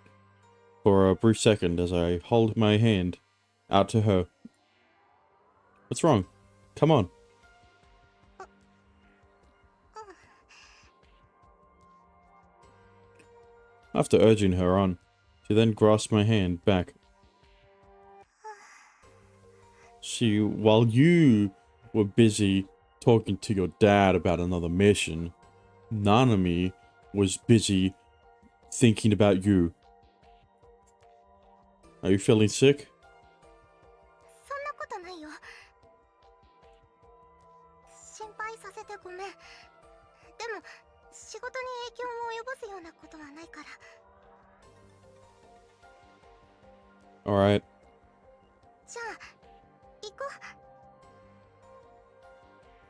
for a brief second as I hold my hand out to her. What's wrong? Come on. After urging her on, she then grasped my hand back. See, while you were busy talking to your dad about another mission, Nanami was busy thinking about you. Are you feeling sick? そんなことないよ。心配させてごめん。でも仕事に影響を及ぼすようなことはないから。 Alright. じゃあ行こう。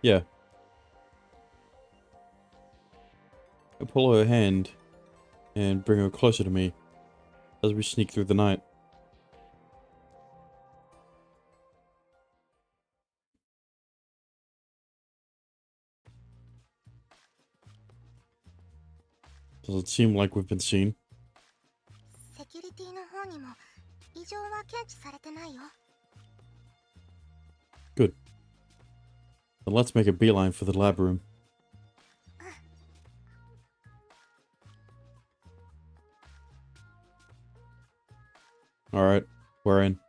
Yeah. I pull her hand and bring her closer to me as we sneak through the night. Does it seem like we've been seen? セキュリティの方にも異常は検知されてないよ。 Good. Then let's make a beeline for the lab room. Alright, we're in.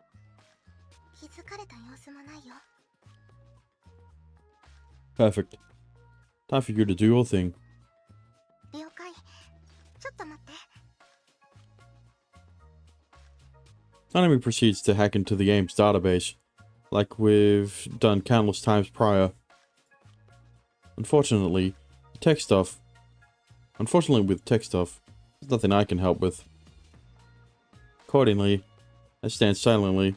気づかれた様子もないよ。 Perfect. Time for you to do your thing. 了解。ちょっと待って。 Nanami proceeds to hack into the game's database, like we've done countless times prior. Unfortunately, with tech stuff, there's nothing I can help with. Accordingly, I stand silently,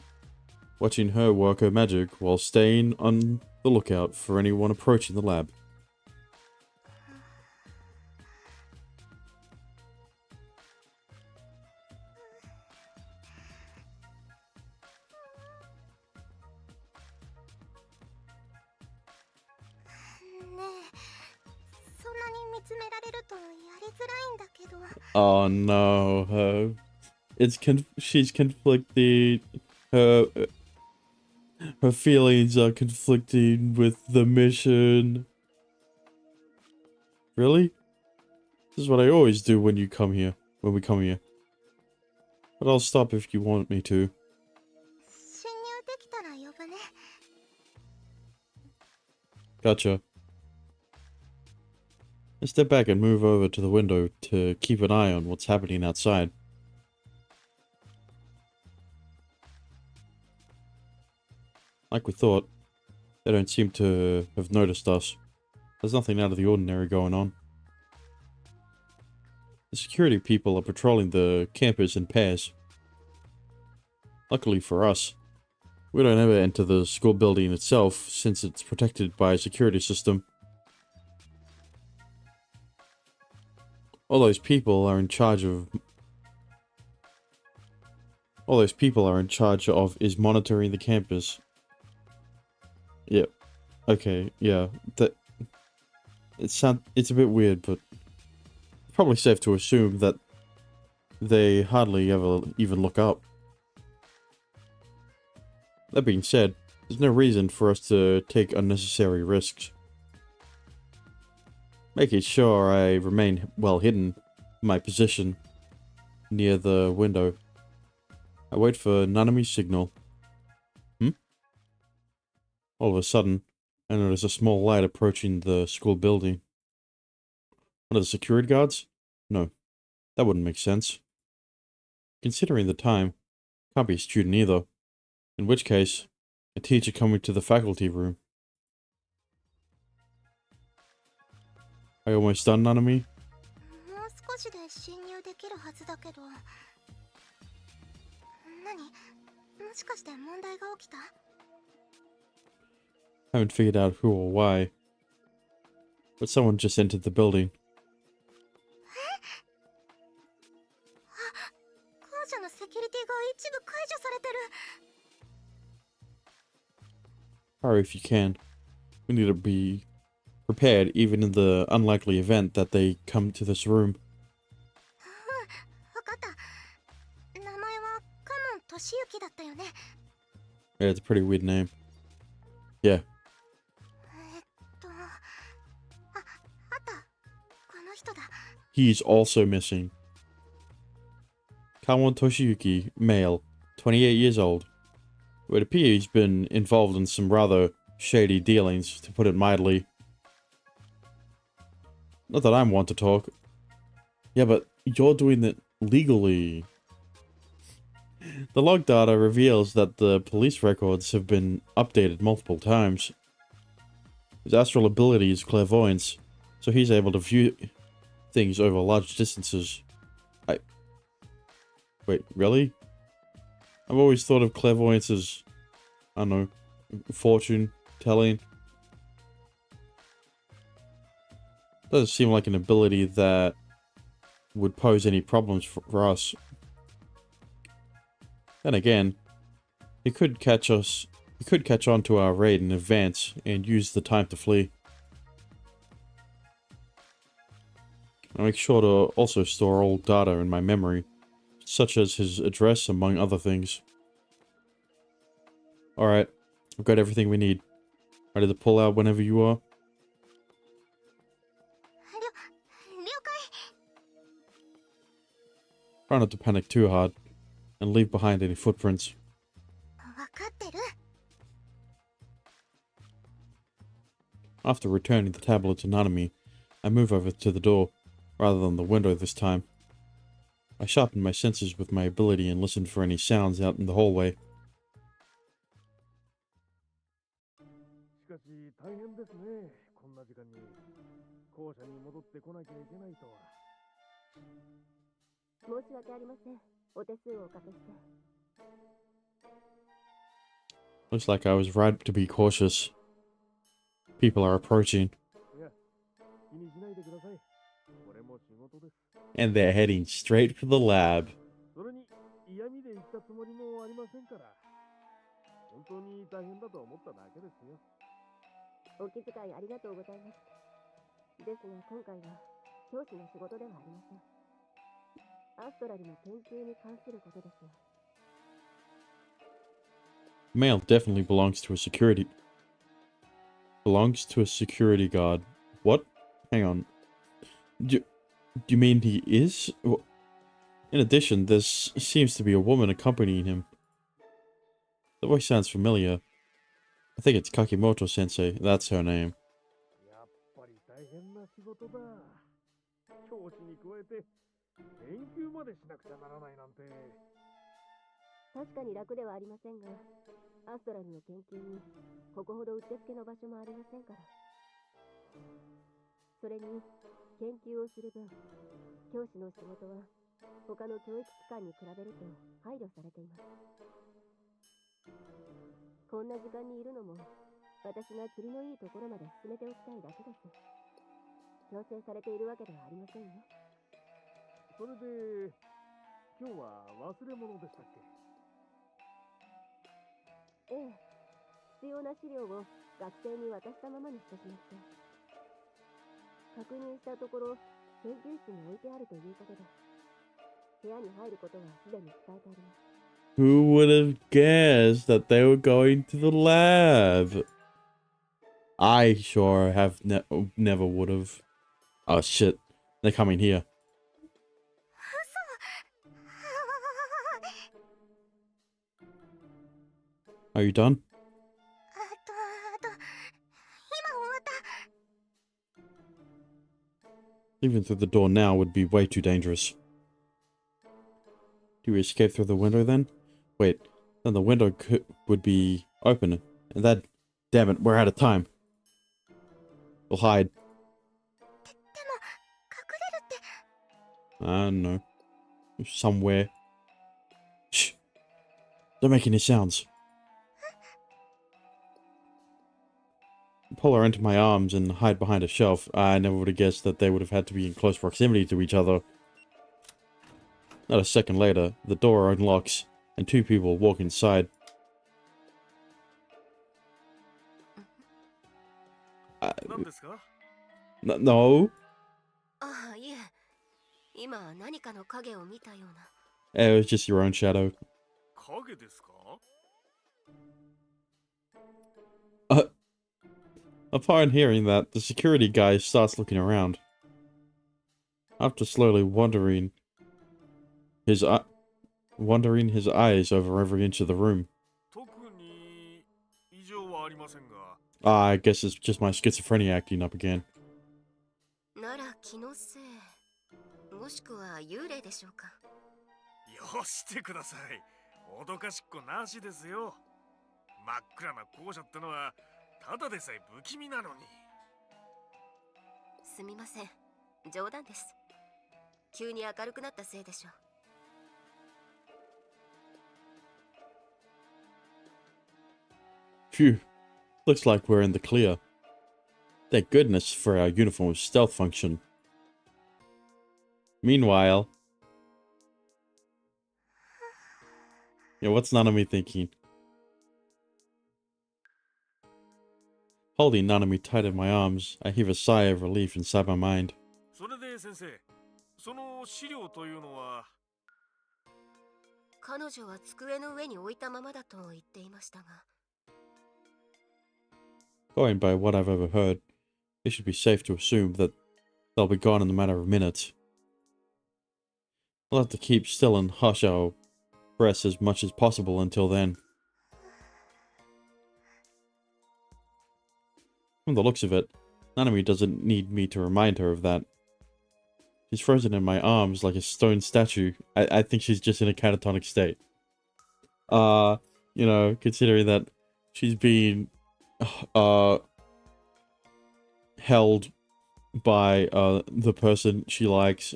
watching her work her magic while staying on the lookout for anyone approaching the lab. Oh no, she's conflicted. Her feelings are conflicting with the mission. Really? This is what I always do when we come here. But I'll stop if you want me to. Gotcha. I step back and move over to the window to keep an eye on what's happening outside. Like we thought, they don't seem to have noticed us. There's nothing out of the ordinary going on. The security people are patrolling the campus in pairs. Luckily for us, we don't ever enter the school building itself since it's protected by a security system. All those people are in charge of is monitoring the campus. Yep. Okay, yeah. It's a bit weird, but probably safe to assume that they hardly ever even look up. That being said, there's no reason for us to take unnecessary risks. Making sure I remain well hidden in my position near the window. I wait for Nanami's signal. All of a sudden, I notice a small light approaching the school building. One of the security guards? No, that wouldn't make sense. Considering the time, can't be a student either. In which case, a teacher coming to the faculty room. Are you almost done, Nanami? もう少しで侵入できるはずだけど。何？もしかして問題が起きた？ Haven't figured out who or why. But someone just entered the building. 校舎のセキュリティが一部解除されてる。 Hurry if you can. We need to be prepared even in the unlikely event that they come to this room. わかった。名前はカモン俊之だったよね。 Yeah, it's a pretty weird name. Yeah. あった。この人だ。 He's also missing. Kawon Toshiyuki, male, 28 years old. It would appear he's been involved in some rather shady dealings, to put it mildly. Not that I'm one to talk. Yeah, but you're doing it legally. The log data reveals that the police records have been updated multiple times. His astral ability is clairvoyance, so he's able to view things over large distances. Wait, really? I've always thought of clairvoyance as, I don't know, fortune telling. Doesn't seem like an ability that would pose any problems for us. Then again, he could catch us. He could catch on to our raid in advance and use the time to flee. I'll make sure to also store all data in my memory, such as his address, among other things. Alright, I've got everything we need. Ready to pull out whenever you are? 了解。 Try not to panic too hard, and leave behind any footprints. わかってる。 After returning the tablet to Nanami, I move over to the door, rather than the window this time. I sharpen my senses with my ability and listen for any sounds out in the hallway. しかし大変ですね。こんな時間に校舎に戻ってこなきゃいけないとは。申し訳ありません。お手数をおかけして。 Looks like I was right to be cautious. People are approaching. いや、気にしないでください。これも仕事です。 And they're heading straight for the lab. それに嫌味で言ったつもりもありませんから。本当に大変だと思っただけですよ。お気遣いありがとうございます。ですが今回は教師の仕事ではありません。アストラルの研究に関することですよ。 Male definitely belongs to a security guard. What? Hang on. Do you mean he is? In addition, there seems to be a woman accompanying him. The voice sounds familiar. I think it's Kakimoto Sensei. That's her name. やっぱり大変な仕事だ。教師に加えて研究までしなくちゃならないなんて。確かに楽ではありませんが、アストラルの研究にここほどうってつけの場所もありませんから。それに研究をする分、教師の仕事は他の教育機関に比べると配慮されています。こんな時間にいるのも私が釣りのいいところまで進めておきたいだけです。強制されているわけではありませんよ。それで今日は忘れ物でしたっけ？ええ、必要な資料を学生に渡したままにしてしまって。確認したところ、研究室に置いてあるということで、部屋に入ることはすでに伝えてあります。 Who would have guessed that they were going to the lab? I sure have never would have. Oh shit, they're coming here. Are you done? あと Leaving through the door now would be way too dangerous. Do we escape through the window then? Wait, then the window would be open. And that... Damn it, we're out of time. We'll hide. でも隠れるって I don't know. Somewhere. Shh. Don't make any sounds. Pull her into my arms and hide behind a shelf. I never would have guessed that they would have had to be in close proximity to each other. Not a second later, the door unlocks and two people walk inside. No. ああ、いえ。今何かの影を見たような。It was just your own shadow. 影ですか？ Upon hearing that, the security guy starts looking around. After slowly wandering his eyes over every inch of the room. 特に異常はありませんが。I guess it's just my schizophrenia acting up again. なら気のせい。もしくは幽霊でしょうか。よしてください。脅かしっこなしですよ。真っ暗な校舎ってのはただでさえ不気味なのに。すみません。冗談です。急に明るくなったせいでしょう。Phew. Looks like we're in the clear. Thank goodness for our uniform's stealth function. Meanwhile... Yeah, what's Nanami thinking? Holding Nanami tight in my arms, I heave a sigh of relief inside my mind. それで先生、その資料というのは。彼女は机の上に置いたままだと言っていましたが。Going by what I've overheard, it should be safe to assume that they'll be gone in the matter of minutes. We'll have to keep still and hush our breaths as much as possible until then. From the looks of it, Nanami doesn't need me to remind her of that. She's frozen in my arms like a stone statue. I think she's just in a catatonic state. You know, considering that she's been held by the person she likes,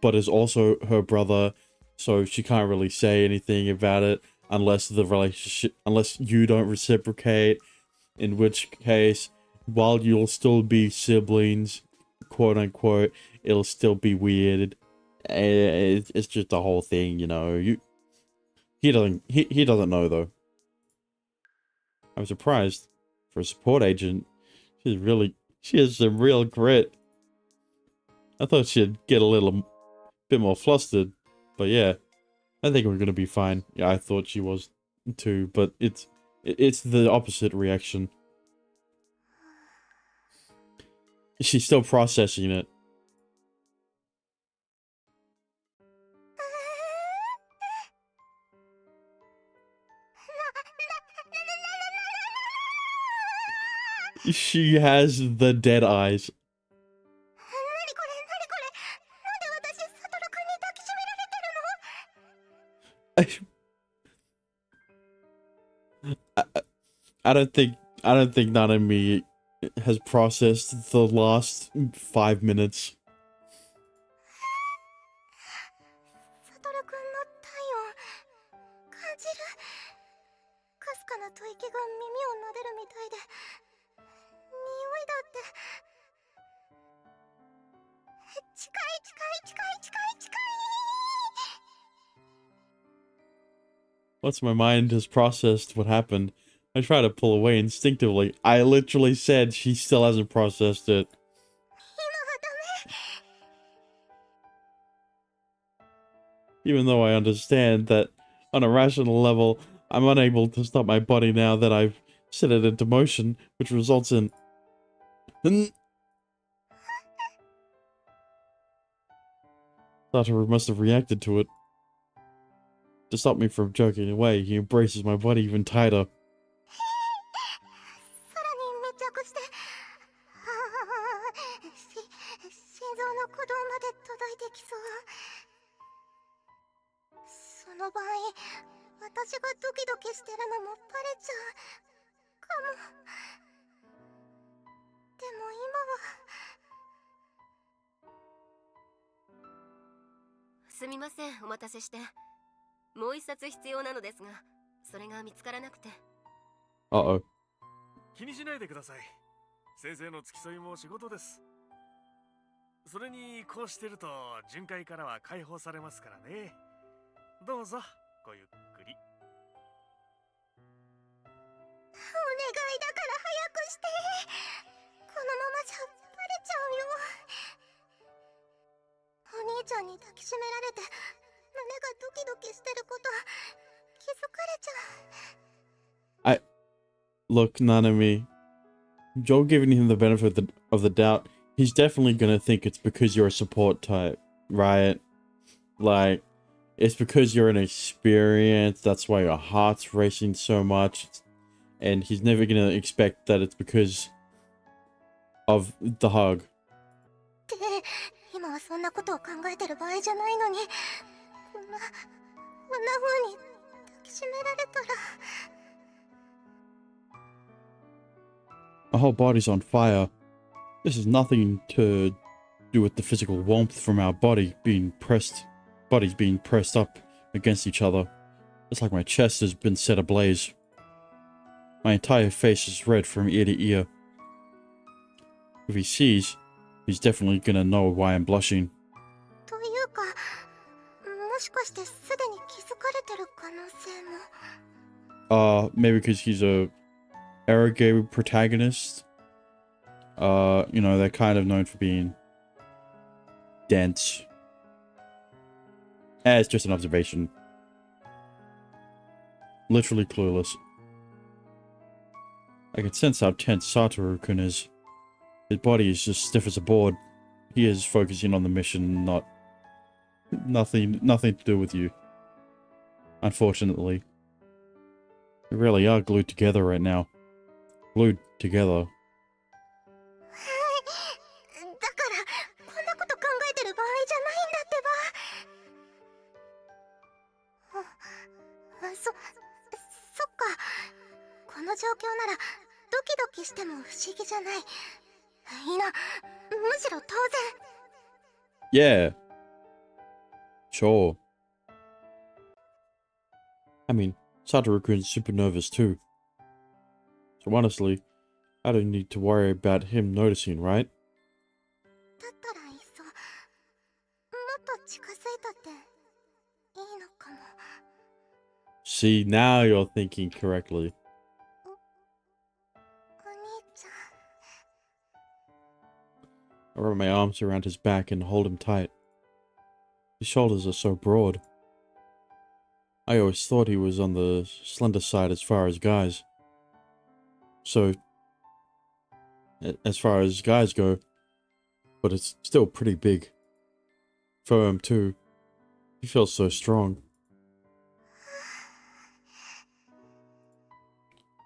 but is also her brother, so she can't really say anything about it unless you don't reciprocate, in which case, while you'll still be siblings, quote unquote, it'll still be weird. It's just a whole thing, you know. He doesn't know though. I'm surprised. For a support agent, she has some real grit. I thought she'd get a little bit more flustered, but yeah, I think we're gonna be fine. Yeah, I thought she was too, but it's the opposite reaction. She's still processing it. She has the dead eyes. 何これ何これなんで私サトル君に抱きしめられてるの I don't think Nanami has processed the last 5 minutes. サトル君の体温感じるかすかな吐息が耳を撫でるみたいで匂いだって近い近い近い近い近い Once my mind has processed what happened, I try to pull away instinctively. I literally said she still hasn't processed it. 今はダメ Even though I understand that on a rational level, I'm unable to stop my body now that I've set it into motion, which results in... Satoru must have reacted to it. To stop me from jerking away, he embraces my body even tighter. さらに密着して心臓の鼓動の場合、私がドキドキしてるのもバレちゃうかも。でも今は。すみません、お待たせして。もう一冊必要なのですが、それが見つからなくて。Uh-oh. 気にしないでください。先生の付き添いも仕事です。それにこうしてると巡回からは解放されますからね。どうぞごゆっくり。お願いだから早くして。このままじゃバレちゃうよ。お兄ちゃんに抱きしめられて胸がドキドキしてること気づかれちゃう。Look, Nanami. Joel giving him the benefit of the doubt. He's definitely gonna think it's because you're a support type, right? Like, it's because you're inexperienced, that's why your heart's racing so much. And he's never gonna expect that it's because of the hug. って今はそんなことを考えてる場合じゃないのに、こんな風に抱きしめられたら。My whole body's on fire. This has nothing to do with the physical warmth from our bodies being pressed up against each other. It's like my chest has been set ablaze. My entire face is red from ear to ear. If he sees, he's definitely gonna know why I'm blushing. というか、もしかしてすでに気づかれてる可能性も。Maybe because he's a arrogant protagonist. You know, they're kind of known for being dense. It's just an observation. Literally clueless. I can sense how tense Satoru-kun is. His body is just stiff as a board. He is focusing on the mission, nothing to do with you. Unfortunately. We really are glued together right now. Glued together. だからこんなこと考えてる場合じゃないんだってば。そっか。この状況ならドキドキしても不思議じゃない。いいな、むしろ当然。 Yeah. Sure. I mean, Satoru-kun's super nervous too. So honestly, I don't need to worry about him noticing, right? だったらいっそもっと近づいたっていいのかも。 See, now you're thinking correctly. お兄ちゃん。 I rub my arms around his back and hold him tight. His shoulders are so broad. I always thought he was on the slender side as far as guys. So, as far as guys go, but it's still pretty big. Firm too. He feels so strong.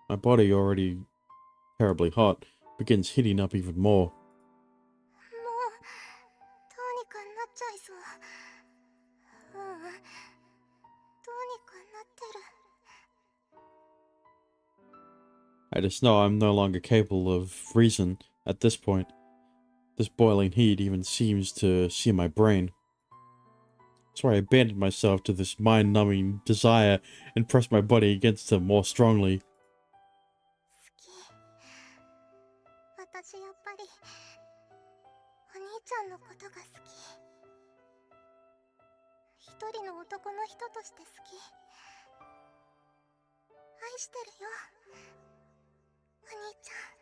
My body, already terribly hot, begins heating up even more. もうどうにかなっちゃいそう。どうにかなってる。 I just know I'm no longer capable of reason at this point. This boiling heat even seems to sear my brain. So I abandoned myself to this mind-numbing desire and pressed my body against him more strongly. 好き。私やっぱりお兄ちゃんのことが好き。一人の男の人として好き。愛してるよ、お兄ちゃん。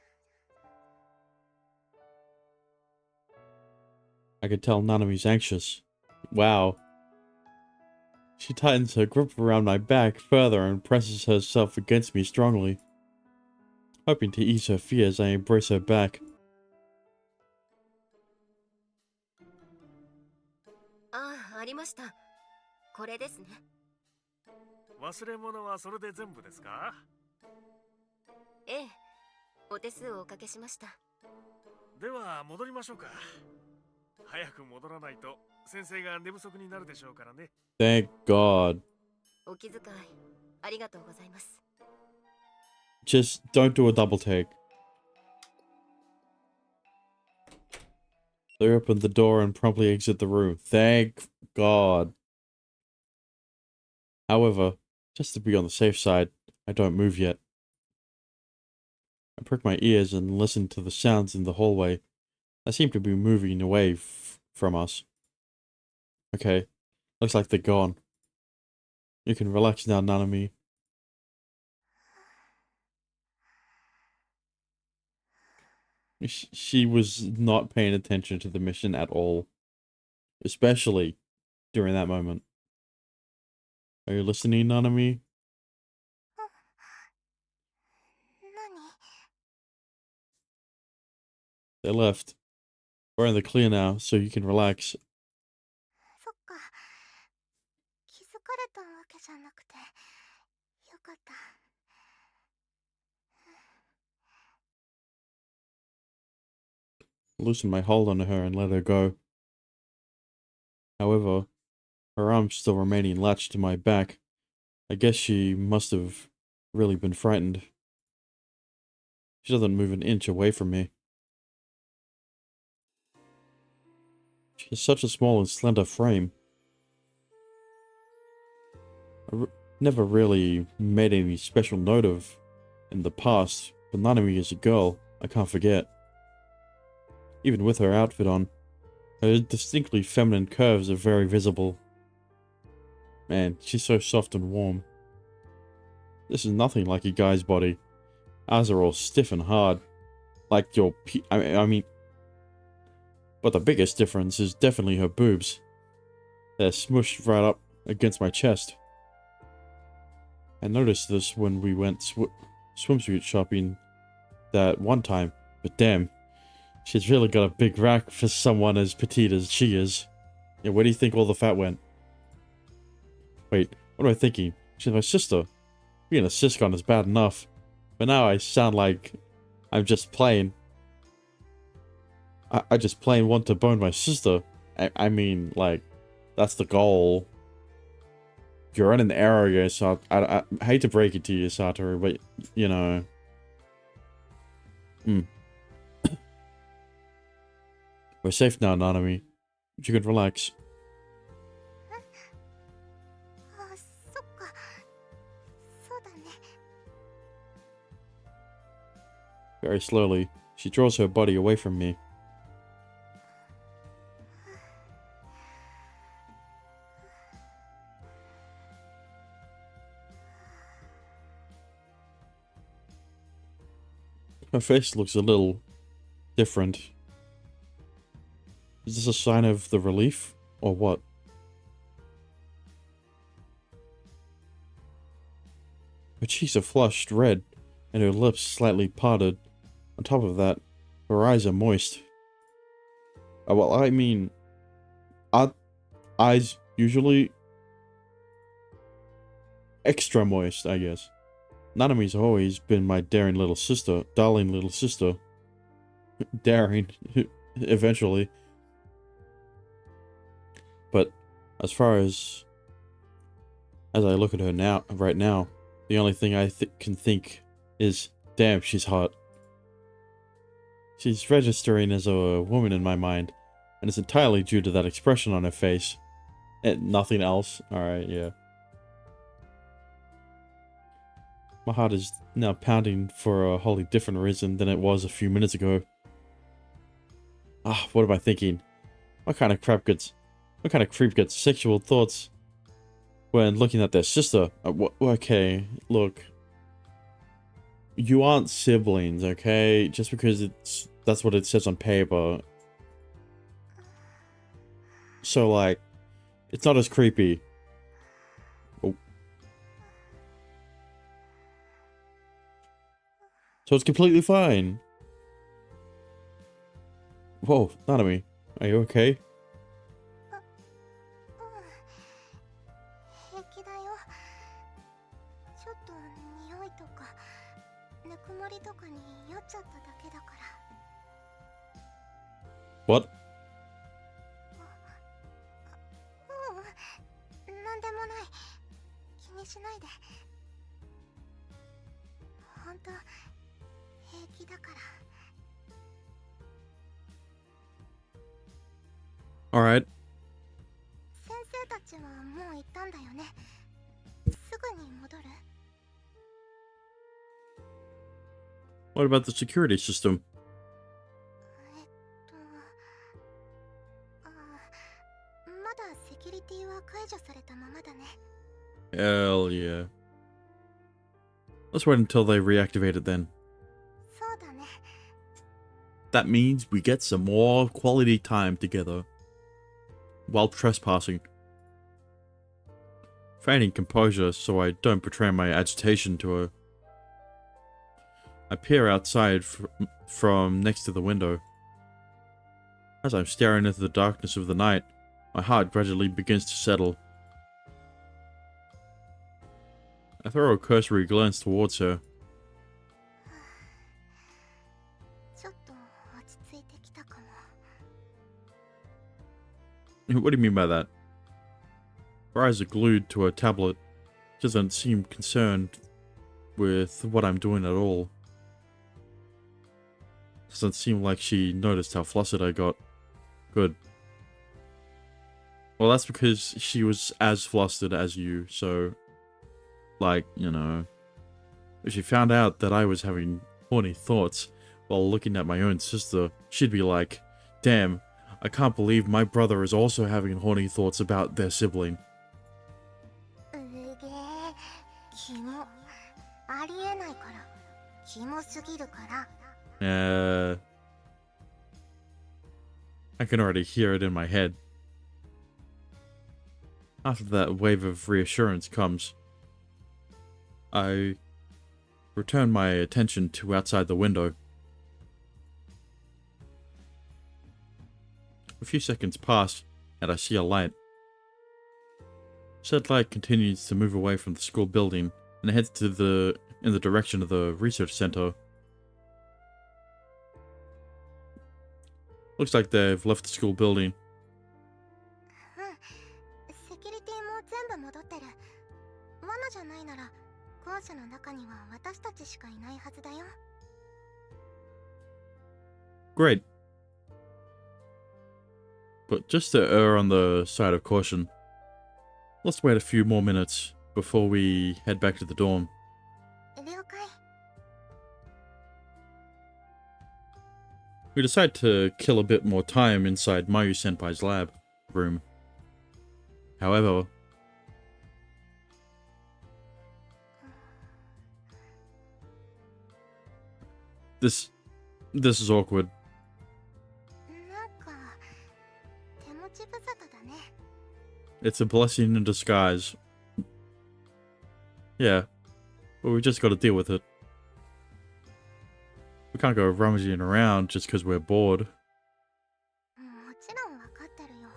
I could tell Nanami's anxious. Wow. She tightens her grip around my back further and presses herself against me strongly. Hoping to ease her fears, I embrace her back. ありました。これですね。忘れ物はそれで全部ですか？ええ、お手数をおかけしました。では戻りましょうか。早く戻らないと先生が寝不足になるでしょうからね。 Thank God. お気遣いありがとうございます。 Just don't do a double take. They open the door and promptly exit the room. Thank God. However, just to be on the safe side, I don't move yet. I prick my ears and listen to the sounds in the hallway. They seem to be moving away from us. Okay, looks like they're gone. You can relax now, Nanami. She was not paying attention to the mission at all. Especially during that moment. Are you listening, Nanami? 何？ They left. We're in the clear now, so you can relax. そっか。気づかれたわけじゃなくてよかった。 Loosen my hold on her and let her go. However, her arms still remaining latched to my back. I guess she must have really been frightened. She doesn't move an inch away from me. She has such a small and slender frame. Never really made any special note of in the past, but Nanami is a girl, I can't forget. Even with her outfit on, her distinctly feminine curves are very visible. Man, she's so soft and warm. This is nothing like a guy's body. Ours are all stiff and hard. Like your I mean... But the biggest difference is definitely her boobs. They're smushed right up against my chest. I noticed this when we went swimsuit shopping that one time, but damn, she's really got a big rack for someone as petite as she is. Yeah, where do you think all the fat went? Wait, what am I thinking? She's my sister. Being a siscon is bad enough, but now I sound like I'm just plain. I just plain want to bone my sister. I mean, like, that's the goal. You're in an area, so I hate to break it to you, Satoru, but, you know. We're safe now, Nanami. You can relax. あ、そっか。そうだね。 Very slowly, she draws her body away from me. Her face looks a little different. Is this a sign of the relief, or what? Her cheeks are flushed red, and her lips slightly parted. On top of that, her eyes are moist. Well, I mean, are eyes usually extra moist, I guess. Nanami's always been my daring little sister, darling little sister. Daring, eventually. But as far as I look at her now, right now, the only thing I can think is, damn, she's hot. She's registering as a woman in my mind, and it's entirely due to that expression on her face. And nothing else. Alright, yeah. My heart is now pounding for a wholly different reason than it was a few minutes ago. Ah, what am I thinking? What kind of creep gets sexual thoughts when looking at their sister? Okay, look. You aren't siblings, okay? Just because that's what it says on paper. So, like, it's not as creepy. Oh. So it's completely fine. Whoa, Nanami, are you okay? 平気だよ。ちょっと匂いとかぬくもりとかに酔っちゃっただけだから。 What? なんでもない。気にしないで。ほんと平気だから。 Alright. 先生たちはもう行ったんだよね。すぐに戻る？ What about the security system? まだセキュリティは解除されたままだね。 Hell yeah. Let's wait until they reactivate it then. そうだね。 That means we get some more quality time together while trespassing. Feigning composure so I don't betray my agitation to her. I peer outside from next to the window. As I'm staring into the darkness of the night, my heart gradually begins to settle. I throw a cursory glance towards her. ちょっと落ち着いてきたかも。 What do you mean by that? Her eyes are glued to her tablet. She doesn't seem concerned with what I'm doing at all. Doesn't seem like she noticed how flustered I got. Good. Well, that's because she was as flustered as you, so... Like, you know... If she found out that I was having horny thoughts while looking at my own sister, she'd be like, damn, I can't believe my brother is also having horny thoughts about their sibling. うげえ、キモ。ありえないから。キモすぎるから。 I can already hear it in my head. After that wave of reassurance comes, I return my attention to outside the window. A few seconds pass, and I see a light. Said light continues to move away from the school building and heads in the direction of the research center. Looks like they've left the school building. セキュリティも全部戻ってる。罠じゃないなら校舎の中には私たちしかいないはずだよ。 Great. But just to err on the side of caution, let's wait a few more minutes before we head back to the dorm. 了解。 We decide to kill a bit more time inside Mayu-senpai's lab room. However, this is awkward. なんか手持ち無沙汰だね。 It's a blessing in disguise. Yeah, but we just gotta deal with it. We can't go rummaging around just because we're bored. もちろんわかってるよ。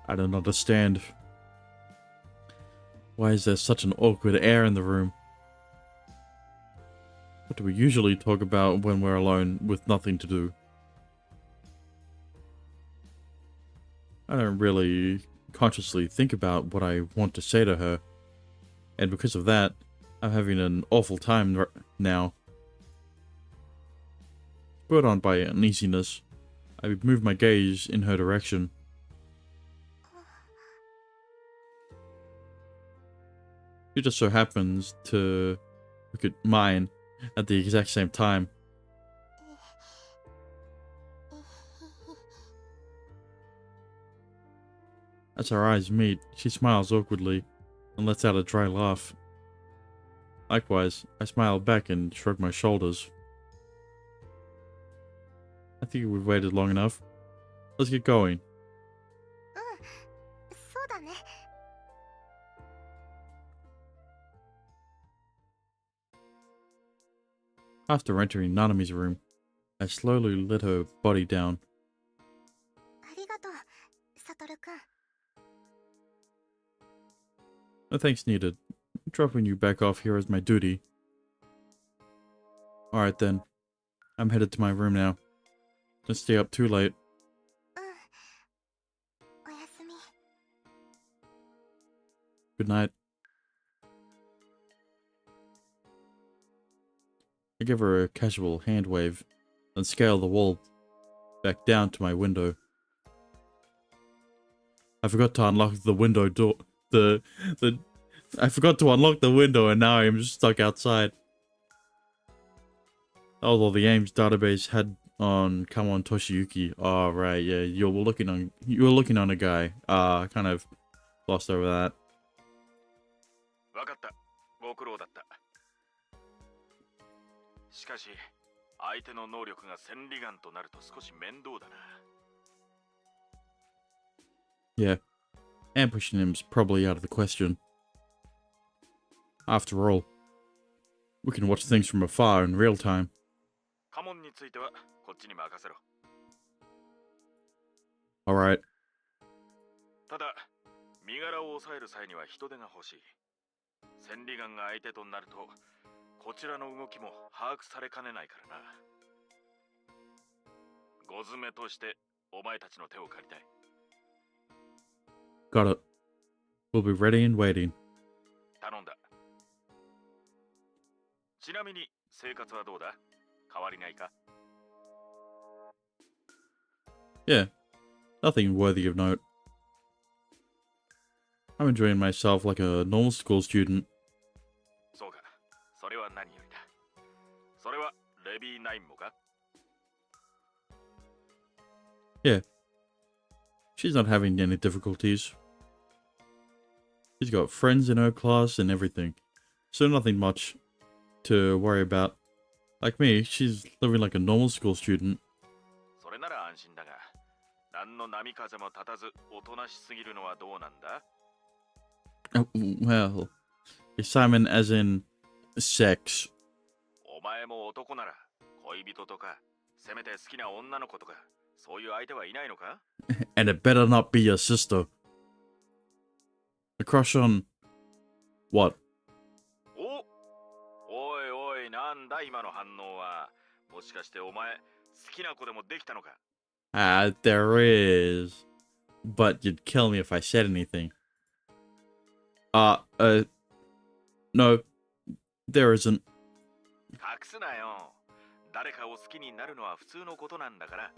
I don't understand. Why is there such an awkward air in the room? What do we usually talk about when we're alone with nothing to do? I don't really consciously think about what I want to say to her, and because of that, I'm having an awful time now. Spurred on by uneasiness, I move my gaze in her direction. She just so happens to look at mine at the exact same time. As our eyes meet, she smiles awkwardly and lets out a dry laugh. Likewise, I smile back and shrug my shoulders. I think we've waited long enough. Let's get going. そうだね。 After entering Nanami's room, I slowly let her body down. ありがとう、サトルくん。 No thanks needed. Dropping you back off here is my duty. Alright then. I'm headed to my room now. Don't stay up too late. おやすみ。 Good night. I give her a casual hand wave, then scale the wall back down to my window. I forgot to unlock the window door. I forgot to unlock the window, and now I'm just stuck outside. Although the Ames database had on come on Toshiyuki. Oh right, yeah, you were looking on a guy. Kind of lost over that. わかった。ご苦労だった。しかし、相手の能力が千里眼となると少し面倒だな。Yeah, ambushing him's probably out of the question. After all, we can watch things from afar in real time. 家紋についてはこっちに任せろ。Alright. ただ、身柄を抑える際には人手が欲しい。千里眼が相手となると、こちらの動きも把握されかねないからな。ご詰めとしてお前たちの手を借りたい。Got it. We'll be ready and waiting. 頼んだ。ちなみに生活はどうだ？変わりないか？ Yeah, nothing worthy of note. I'm enjoying myself like a normal school student. そうか。それは何よりだ。それはレビー9もか？ Yeah. She's not having any difficulties. She's got friends in her class and everything. So nothing much to worry about. Like me, she's living like a normal school student. それなら安心だが、何の波風も立たずおとなしすぎるのはどうなんだ？ Oh, well, Simon as in sex. お前も男なら恋人とか、せめて好きな女の子とか、そういう相手はいないのか？ And it better not be your sister. A crush on... what? おいおい、なんだ今の反応は。もしかしてお前、好きな子でもできたのか？ There is. But you'd kill me if I said anything. No. There isn't. 隠すなよ。誰かを好きになるのは普通のことなんだから。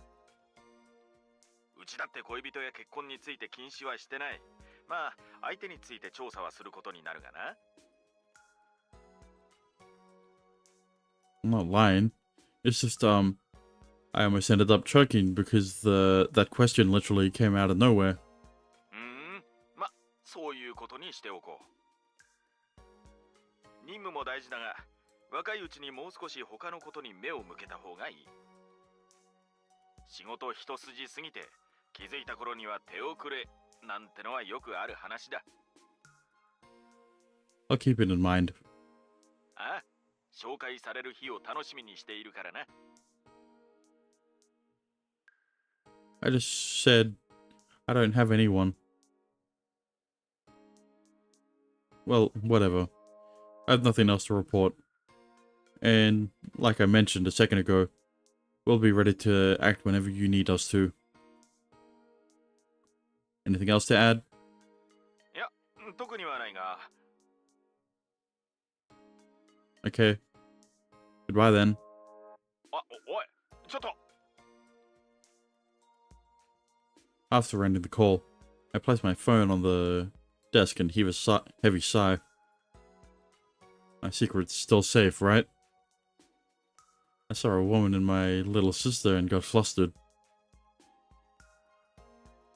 うちだって恋人や結婚について禁止はしてない。まあ、相手について調査はすることになるがな。I'm not lying. It's just, I almost ended up choking because that question literally came out of nowhere. ま、そういうことにしておこう。任務も大事だが、若いうちにもう少し他のことに目を向けた方がいい。仕事一筋すぎて、気づいた頃には手遅れなんてのはよくある話だ。I'll keep it in mind. ああ、紹介される日を楽しみにしているからな。I just said I don't have anyone. Well, whatever. I have nothing else to report. And, like I mentioned a second ago, we'll be ready to act whenever you need us to. Anything else to add? いや、特にはないが。Okay. Goodbye then. あ、おい、ちょっと。 After ending the call, I placed my phone on the desk and heave a heavy sigh. My secret's still safe, right? I saw a woman in my little sister and got flustered.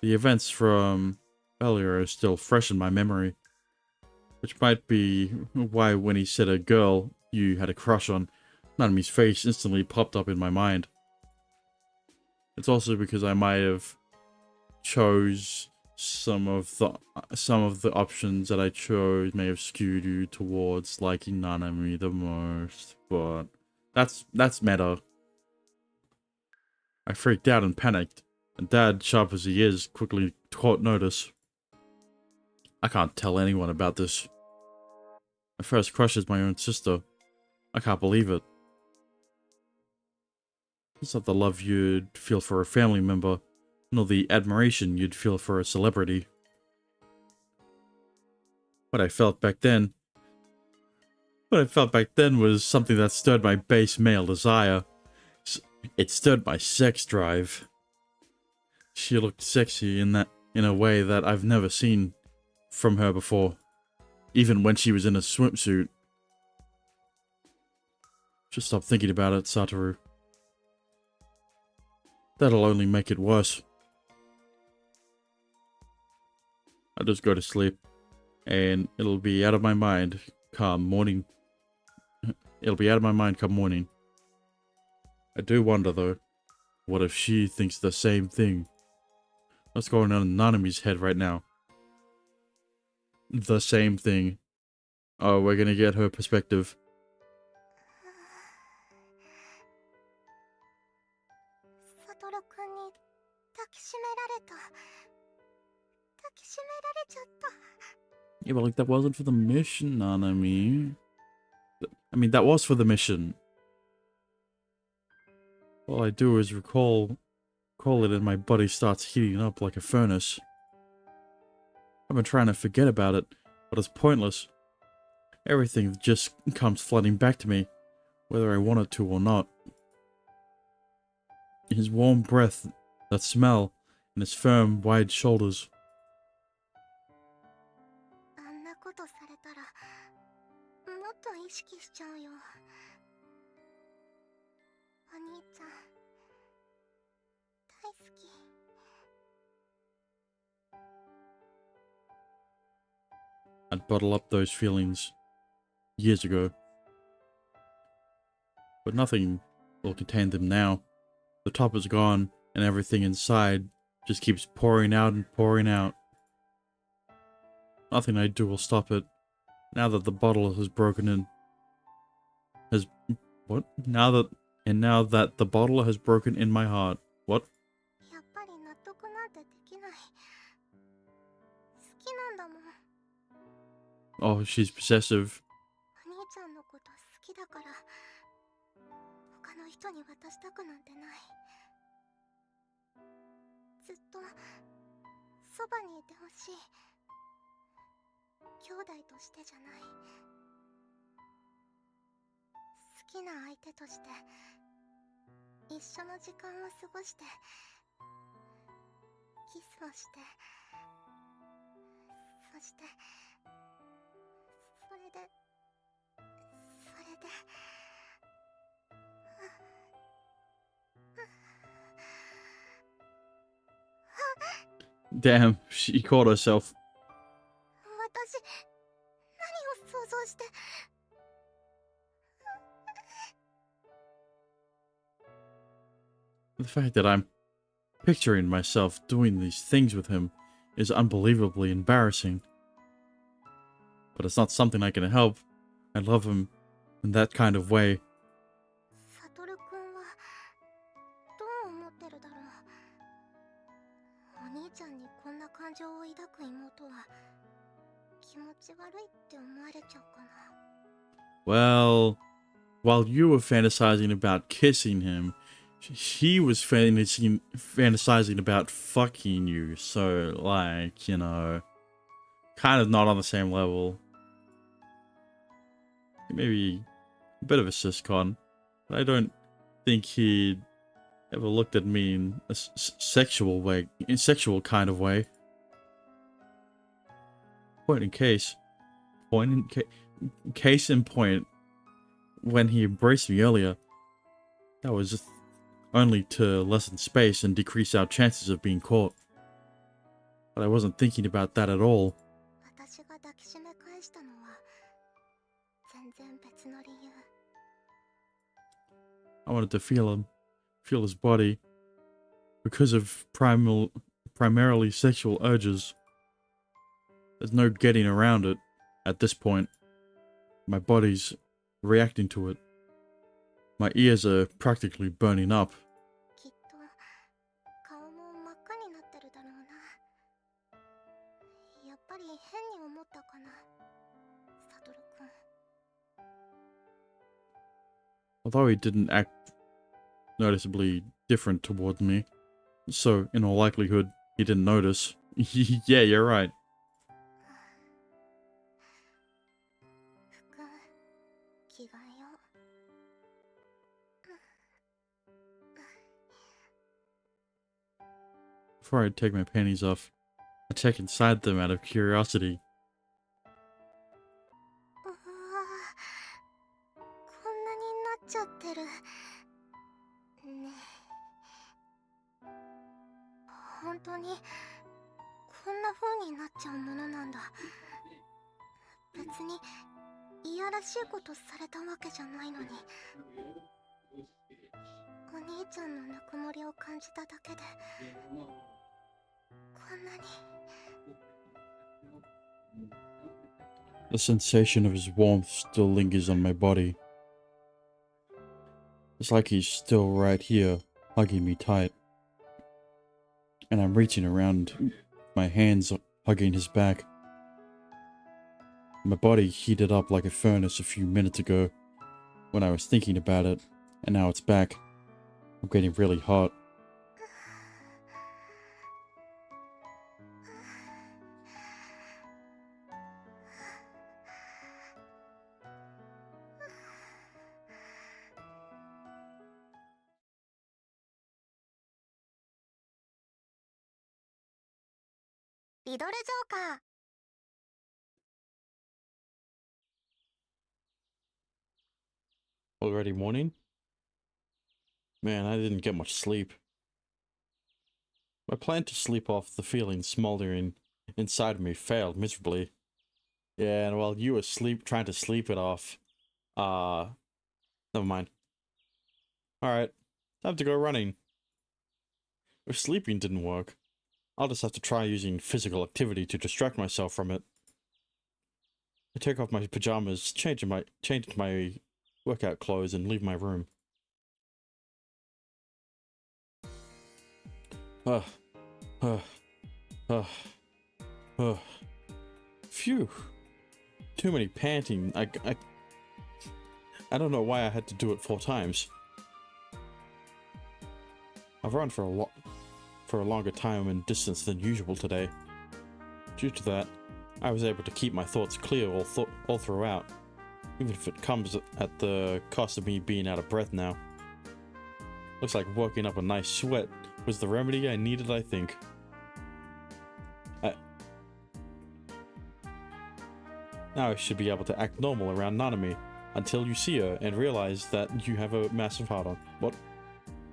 The events from earlier are still fresh in my memory, which might be why when he said a girl you had a crush on, Nanami's face instantly popped up in my mind. It's also because I might have chose some of the options that I chose may have skewed you towards liking Nanami the most, but that's meta. I freaked out and panicked, and Dad, sharp as he is, quickly caught notice. I can't tell anyone about this. My first crush is my own sister. I can't believe it. It's not the love you'd feel for a family member, nor the admiration you'd feel for a celebrity. What I felt back then was something that stirred my base male desire. It stirred my sex drive. She looked sexy in a way that I've never seen from her before, even when she was in a swimsuit. Just stop thinking about it, Satoru. That'll only make it worse. I'll just go to sleep, and it'll be out of my mind come morning. It'll be out of my mind come morning. I do wonder, though, what if she thinks the same thing? What's going on in Nanami's head right now? The same thing. Oh, we're gonna get her perspective. サトルくんに抱きしめられた。抱きしめられちゃった。 Yeah, but like that wasn't for the mission, Nanami. I mean, that was for the mission. All I do is recall it and my body starts heating up like a furnace. I've been trying to forget about it, but it's pointless. Everything just comes flooding back to me, whether I want it to or not. His warm breath, that smell, and his firm, wide shoulders. あんなことされたらもっと意識しちゃうよ。お兄ちゃん大好き。 I'd bottle up those feelings years ago. But nothing will contain them now. The top is gone, and everything inside just keeps pouring out and pouring out. Nothing I do will stop it. Now that the bottle has broken in. Now that the bottle has broken in my heart. What? やっぱり納得なんてできない。好きなんだもん。 Oh, she's possessive. お兄ちゃんのこと好きだから、他の人に渡したくなんてない。ずっとそばにいてほしい。兄弟としてじゃない。好きな相手として、一緒の時間を過ごして、キスをして、そして、それで。 Damn, she caught herself. 私、何を想像して。 The fact that I'm picturing myself doing these things with him is unbelievably embarrassing. But it's not something I can help. I love him in that kind of way. サトルくんはどう思ってるだろう。お兄ちゃんにこんな感情を抱く妹は気持ち悪いって思われちゃうかな。 Well, while you were fantasizing about kissing him, he was fantasizing about fucking you. So, like, you know, kind of not on the same level. Maybe a bit of a siscon, but I don't think he ever looked at me in a sexual kind of way. Case in point, when he embraced me earlier, that was just only to lessen space and decrease our chances of being caught. But I wasn't thinking about that at all. 私が抱きしめ返したのは全然別の理由。 I wanted to feel his body, because of primarily sexual urges. There's no getting around it at this point. My body's reacting to it. My ears are practically burning up. きっと顔も真っ赤になってるだろうな。やっぱり変に思ったかな、サトルくん。 Although he didn't noticeably different towards me. So, in all likelihood, he didn't notice. Yeah, you're right. 服着替えよう。 Before I take my panties off, I check inside them out of curiosity. うわー、こんなになっちゃってるね。本当にこんな風になっちゃうものなんだ。別にいやらしいことされたわけじゃないのに、お兄ちゃんのぬくもりを感じただけでこんなに。 The sensation of his warmth still lingers on my body. It's like he's still right here, hugging me tight. And I'm reaching around, my hands hugging his back. My body heated up like a furnace a few minutes ago when I was thinking about it, and now it's back. I'm getting really hot. リドルジョーカー。 Already morning? Man, I didn't get much sleep. My plan to sleep off the feeling smoldering inside me failed miserably. Yeah, and while you were trying to sleep it off, never mind. Alright, time to go running. If sleeping didn't work, I'll just have to try using physical activity to distract myself from it. I take off my pajamas, change into my workout clothes, and leave my room. Phew. Too many panting. I don't know why I had to do it 4 times. I've run for a longer time and distance than usual today. Due to that, I was able to keep my thoughts clear all throughout, even if it comes at the cost of me being out of breath now. Looks like working up a nice sweat was the remedy I needed, I think. Now I should be able to act normal around Nanami until you see her and realize that you have a massive heart-on. What?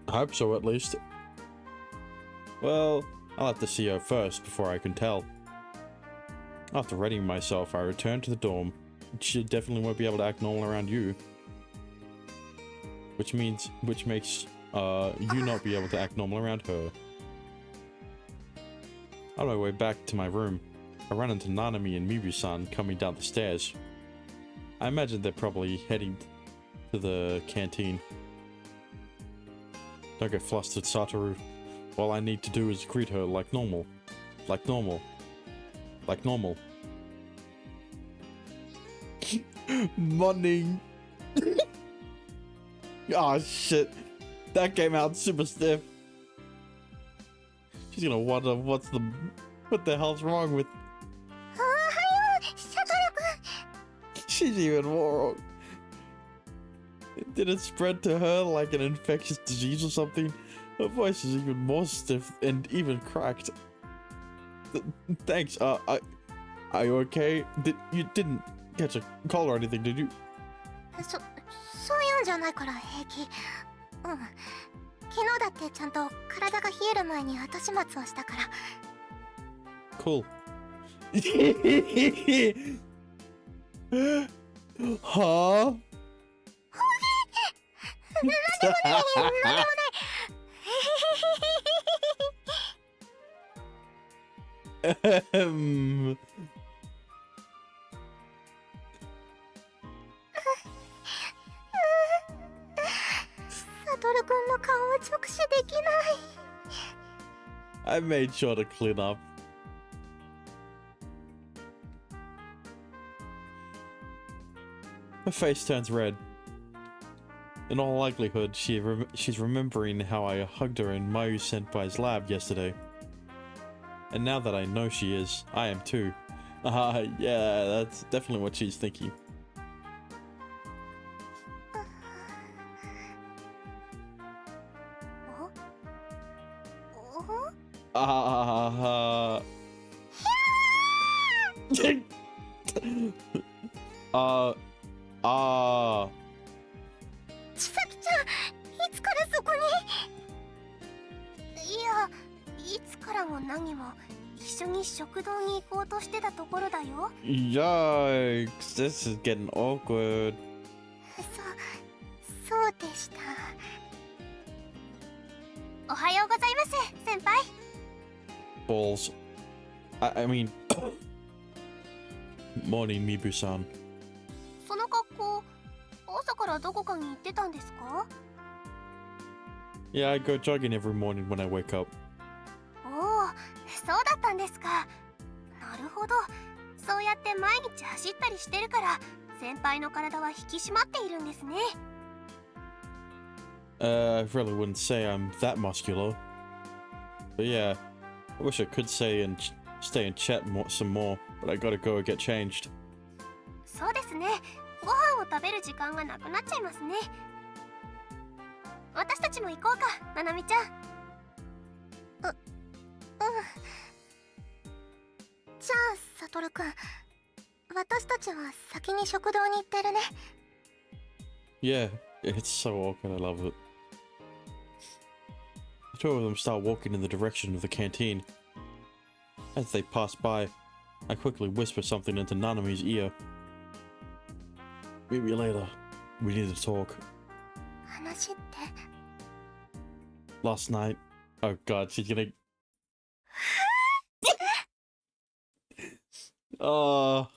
I hope so, at least. Well, I'll have to see her first before I can tell. After readying myself, I return to the dorm. She definitely won't be able to act normal around you. Which makes you not be able to act normal around her. On my way back to my room, I run into Nanami and Mibu-san coming down the stairs. I imagine they're probably heading to the canteen. Don't get flustered, Satoru. All I need to do is greet her like normal. Like normal. Like normal. Morning. Oh shit. That came out super stiff. She's gonna wonder what the hell's wrong with. She's even more wrong. Did it spread to her like an infectious disease or something? Her voice is even more stiff and even cracked. Thanks. Are you okay? You didn't catch a cold or anything, did you? そういうんじゃないから平気。うん。昨日だってちゃんと体が冷える前に後始末をしたから。Cool. Huh? Ahem. サトル君の顔を直視できない。 I made sure to clean up. Her face turns red. In all likelihood, she's remembering how I hugged her in Mayu-senpai's lab yesterday. And now that I know she is, I am too. Yeah, that's definitely what she's thinking.千咲ちゃん、いつからそこに？いや、いつからも何も一緒に食堂に行こうとしてたところだよ。Yikes, this is getting awkward. そうでした。おはようございます、先輩。Balls. I mean... Morning, Mibu-san. その格好、朝からどこかに行ってたんですか？ Yeah, I go jogging every morning when I wake up. おお、そうだったんですか。なるほど。そうやって毎日走ったりしてるから、先輩の体は引き締まっているんですね。I really wouldn't say I'm that muscular. But yeah, I wish I could stay and chat some more, but I gotta go get changed. そうですね。ご飯を食べる時間がなくなっちゃいますね。私たちも行こうか、ななみちゃん。じゃあ、サトルくん。私たちは先に食堂に行ってるね。Yeah, it's so awkward, I love it. The two of them start walking in the direction of the canteen. As they pass by, I quickly whisper something into Nanami's ear. Meet me later. We need to talk. 話って。Last night... Oh god, she's gonna... Oh...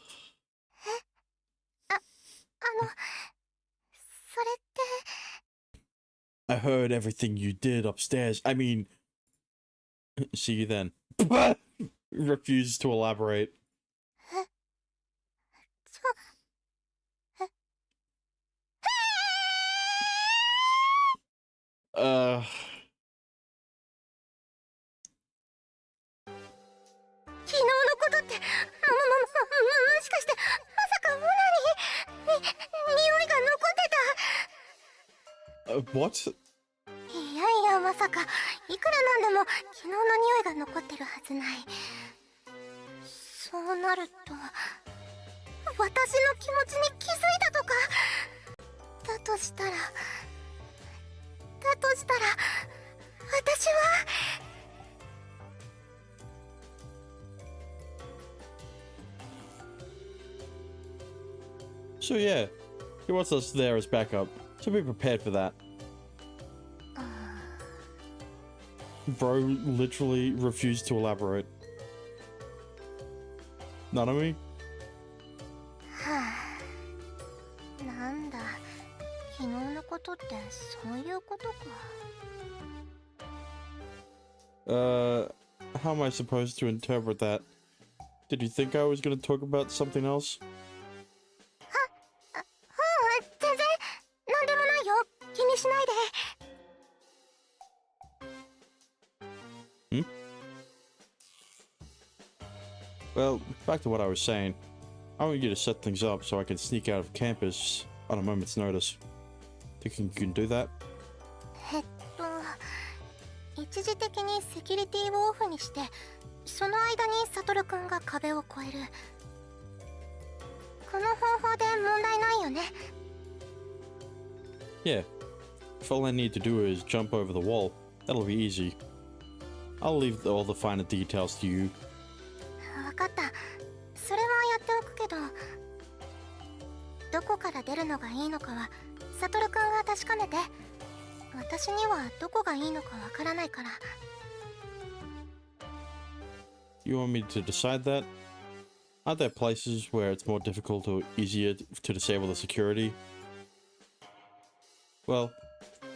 それって。I heard everything you did upstairs. I mean... See you then. Refuses to elaborate. Uh... 昨日のことって、もしかして、まさかオナニーに、匂いが残ってた。what? いやいや、まさか、いくらなんでも、昨日の匂いが残ってるはずない。そうなると、私の気持ちに気づいたとか。だとしたら、私は。So yeah, he wants us there as backup, so be prepared for that. Bro literally refused to elaborate. Nanami? はあ、なんだ、昨日のことってそういうことか。How am I supposed to interpret that? Did you think I was gonna talk about something else? 全然なんでもないよ。気にしないで。Well, back to what I was saying. I want you to set things up so I can sneak out of campus on a moment's notice. Think you can do that? 一時的にセキュリティをオフにして、その間にサトルくんが壁を越える。この方法で問題ないよね。Yeah. If all I need to do is jump over the wall, that'll be easy. I'll leave all the finer details to you. わかった。それはやっておくけど、どこから出るのがいいのかはサトルくんが確かめて。私にはどこがいいのかわからないから。You want me to decide that? Aren't there places where it's more difficult or easier to disable the security? Well,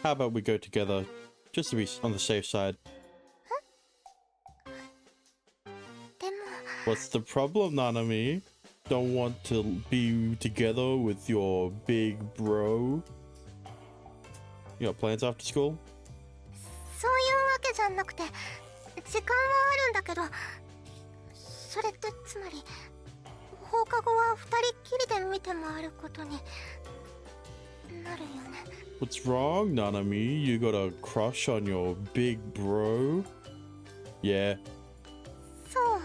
how about we go together, just to be on the safe side? でも。 What's the problem, Nanami? Don't want to be together with your big bro? You got plans after school? そういうわけじゃなくて、時間はあるんだけど、それってつまり放課後は二人っきりで見て回ることになるよね。 What's wrong, Nanami? You got a crush on your big bro? Yeah. そう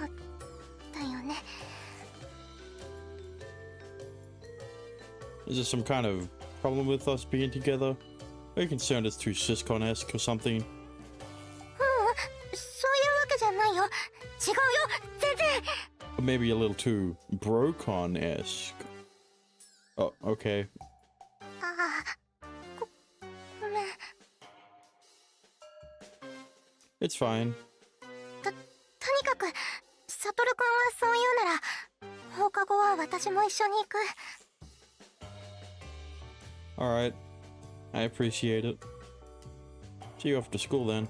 だよね。 Is there some kind of problem with us being together? Are you concerned it's too siscon-esque or something? そういうわけじゃないよ。違うよ、全然。 Or maybe a little too brocon-esque? Oh, okay. ああ、ごめん。 It's fine. とにかくサトルくんがそう言うなら放課後は私も一緒に行く。 Alright. I appreciate it. See you after school then.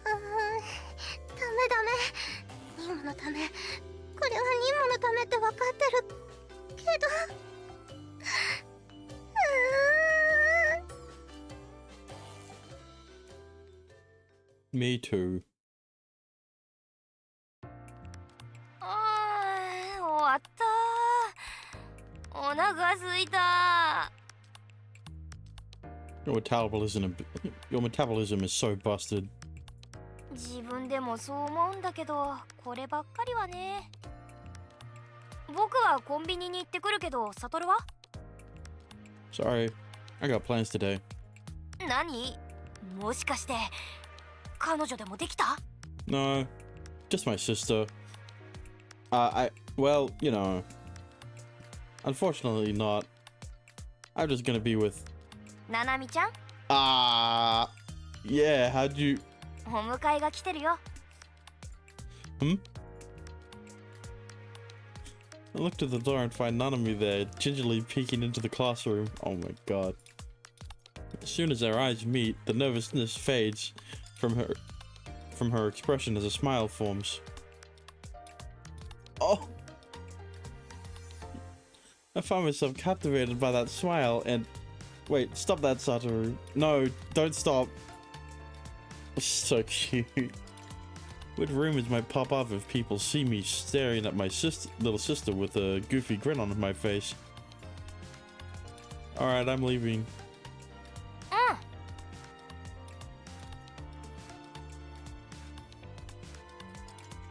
ダメダメ。任務のため。これは任務のためって分かってるけど。Me too. 終わった。お腹すいた。 Your metabolism is so busted. 自分でもそう思うんだけど、こればっかりはね。僕はコンビニに行ってくるけど、サトルは？ Sorry. I got plans today. 何？もしかして彼女でもできた？ No. Just my sister. Well, you know. Unfortunately not. I'm just gonna be with... ななみちゃん？ Yeah, how'd you... お迎えが来てるよ。 I looked at the door and find Nanami there, gingerly peeking into the classroom. Oh my god. As soon as our eyes meet, the nervousness fades from her expression as a smile forms. Oh! I found myself captivated by that smile and... Wait, stop that, Satoru. No, don't stop. So cute. What rumors might pop up if people see me staring at my little sister with a goofy grin on my face? Alright, I'm leaving.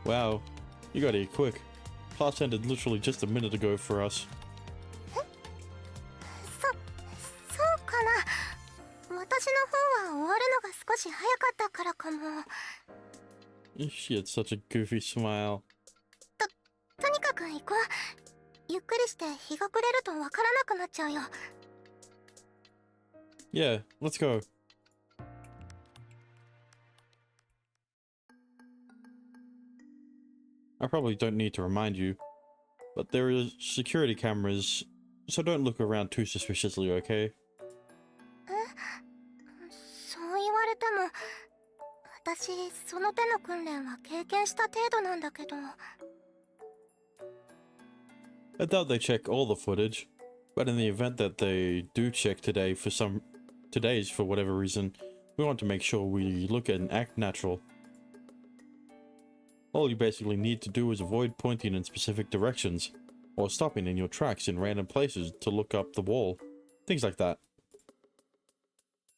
Wow, you got here quick. Class ended literally just a minute ago for us. そうかな。私の方は終わるのが少し早かったからかも。 She had such a goofy smile. とにかく行こう。ゆっくりして日が暮れるとわからなくなっちゃうよ。 Yeah, let's go. I probably don't need to remind you, but there are security cameras, so don't look around too suspiciously, okay? そう言われても、私その手の訓練は経験した程度なんだけど。 I doubt they check all the footage, but in the event that they do check today's for whatever reason, we want to make sure we look and act natural. All you basically need to do is avoid pointing in specific directions, or stopping in your tracks in random places to look up the wall. Things like that.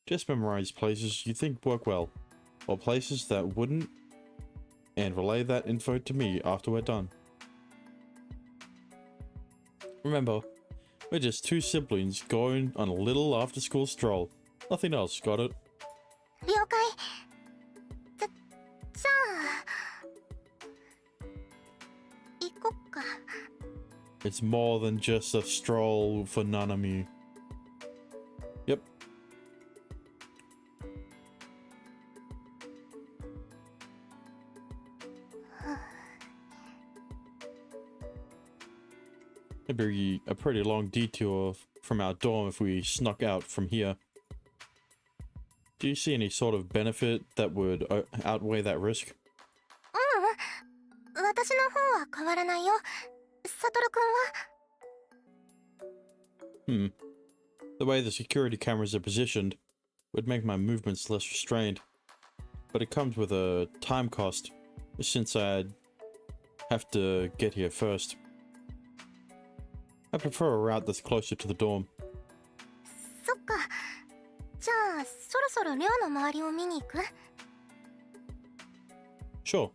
Just memorize places you think work well, or places that wouldn't, and relay that info to me after we're done. Remember, we're just two siblings going on a little after-school stroll. Nothing else, got it? 了解。じゃあ行こっか。 It's more than just a stroll for Nanami. Yep. It'd be a pretty long detour from our dorm if we snuck out from here. Do you see any sort of benefit that would outweigh that risk? 私の方は変わらないよ。サトル君は？ The way the security cameras are positioned would make my movements less restrained, but it comes with a time cost, since I'd have to get here first. I prefer a route that's closer to the dorm. そっか。じゃあそろそろ寮の周りを見に行く？ Sure.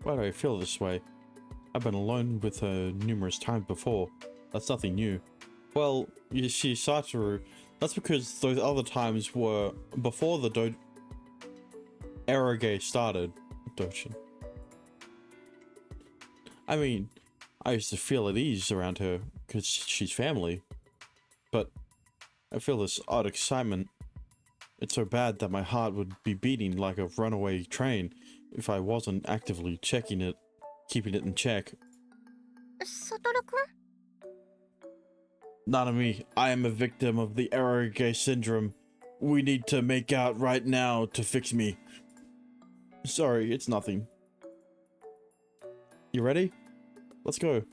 Why do I feel this way? I've been alone with her numerous times before. That's nothing new. Well, you see, Satoru, that's because those other times were before the Eroge started. Doshin. I mean, I used to feel at ease around her because she's family. But I feel this odd excitement. It's so bad that my heart would be beating like a runaway train if I wasn't actively checking it, keeping it in check. サトル君？ Not me. I am a victim of the Eroge syndrome. We need to make out right now to fix me. Sorry, it's nothing. You ready? Let's go.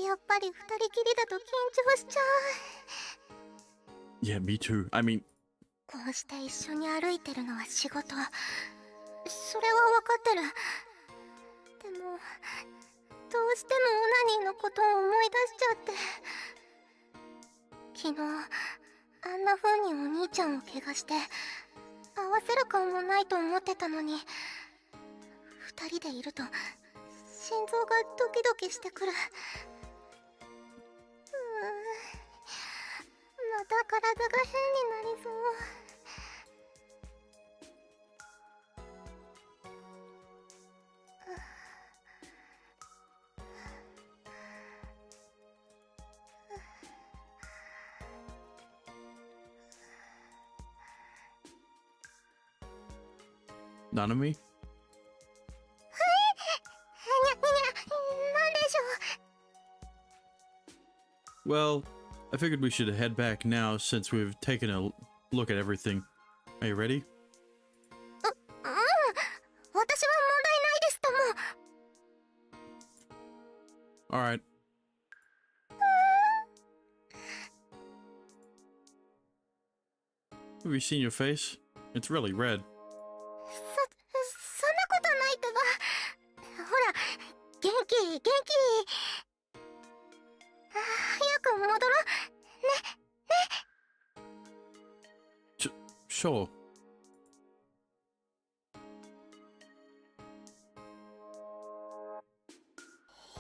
やっぱり二人きりだと緊張しちゃう。 Yeah, me too. I mean... こうして一緒に歩いてるのは仕事。それは分かってる。でもどうしてもオナニーのことを思い出しちゃって。昨日あんな風にお兄ちゃんを怪我して合わせる顔もないと思ってたのに、二人でいると心臓がドキドキしてくる。また体が変になりそう。Nanami? なんでしょう。 Well, I figured we should head back now since we've taken a look at everything. Are you ready? 私は問題ないですとも。 Alright. Have you seen your face? It's really red. そんなことないってば。ほら、元気元気。早く戻ろう。Sure.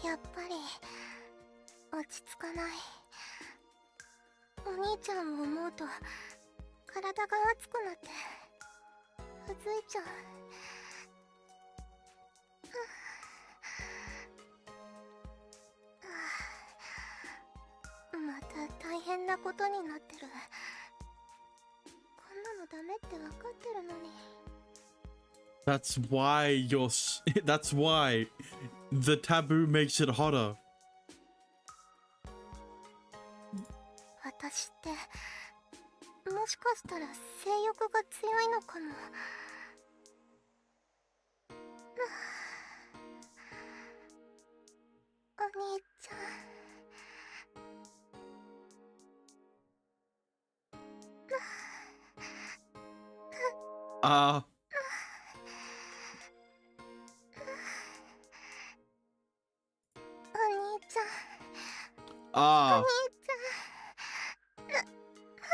やっぱり落ち着かない。お兄ちゃんを思うと体が熱くなってうずいちゃう。また大変なことになってる。こんなのダメって分かってるのに。 That's why that's why the taboo makes it hotter. 私ってもしかしたら性欲が強いのかも。お兄ちゃん。 Ah. お兄ちゃん。 Ah. お兄ち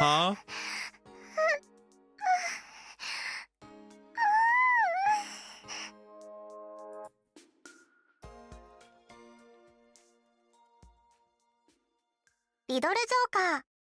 ゃん。 Huh? Riddle ジョーカー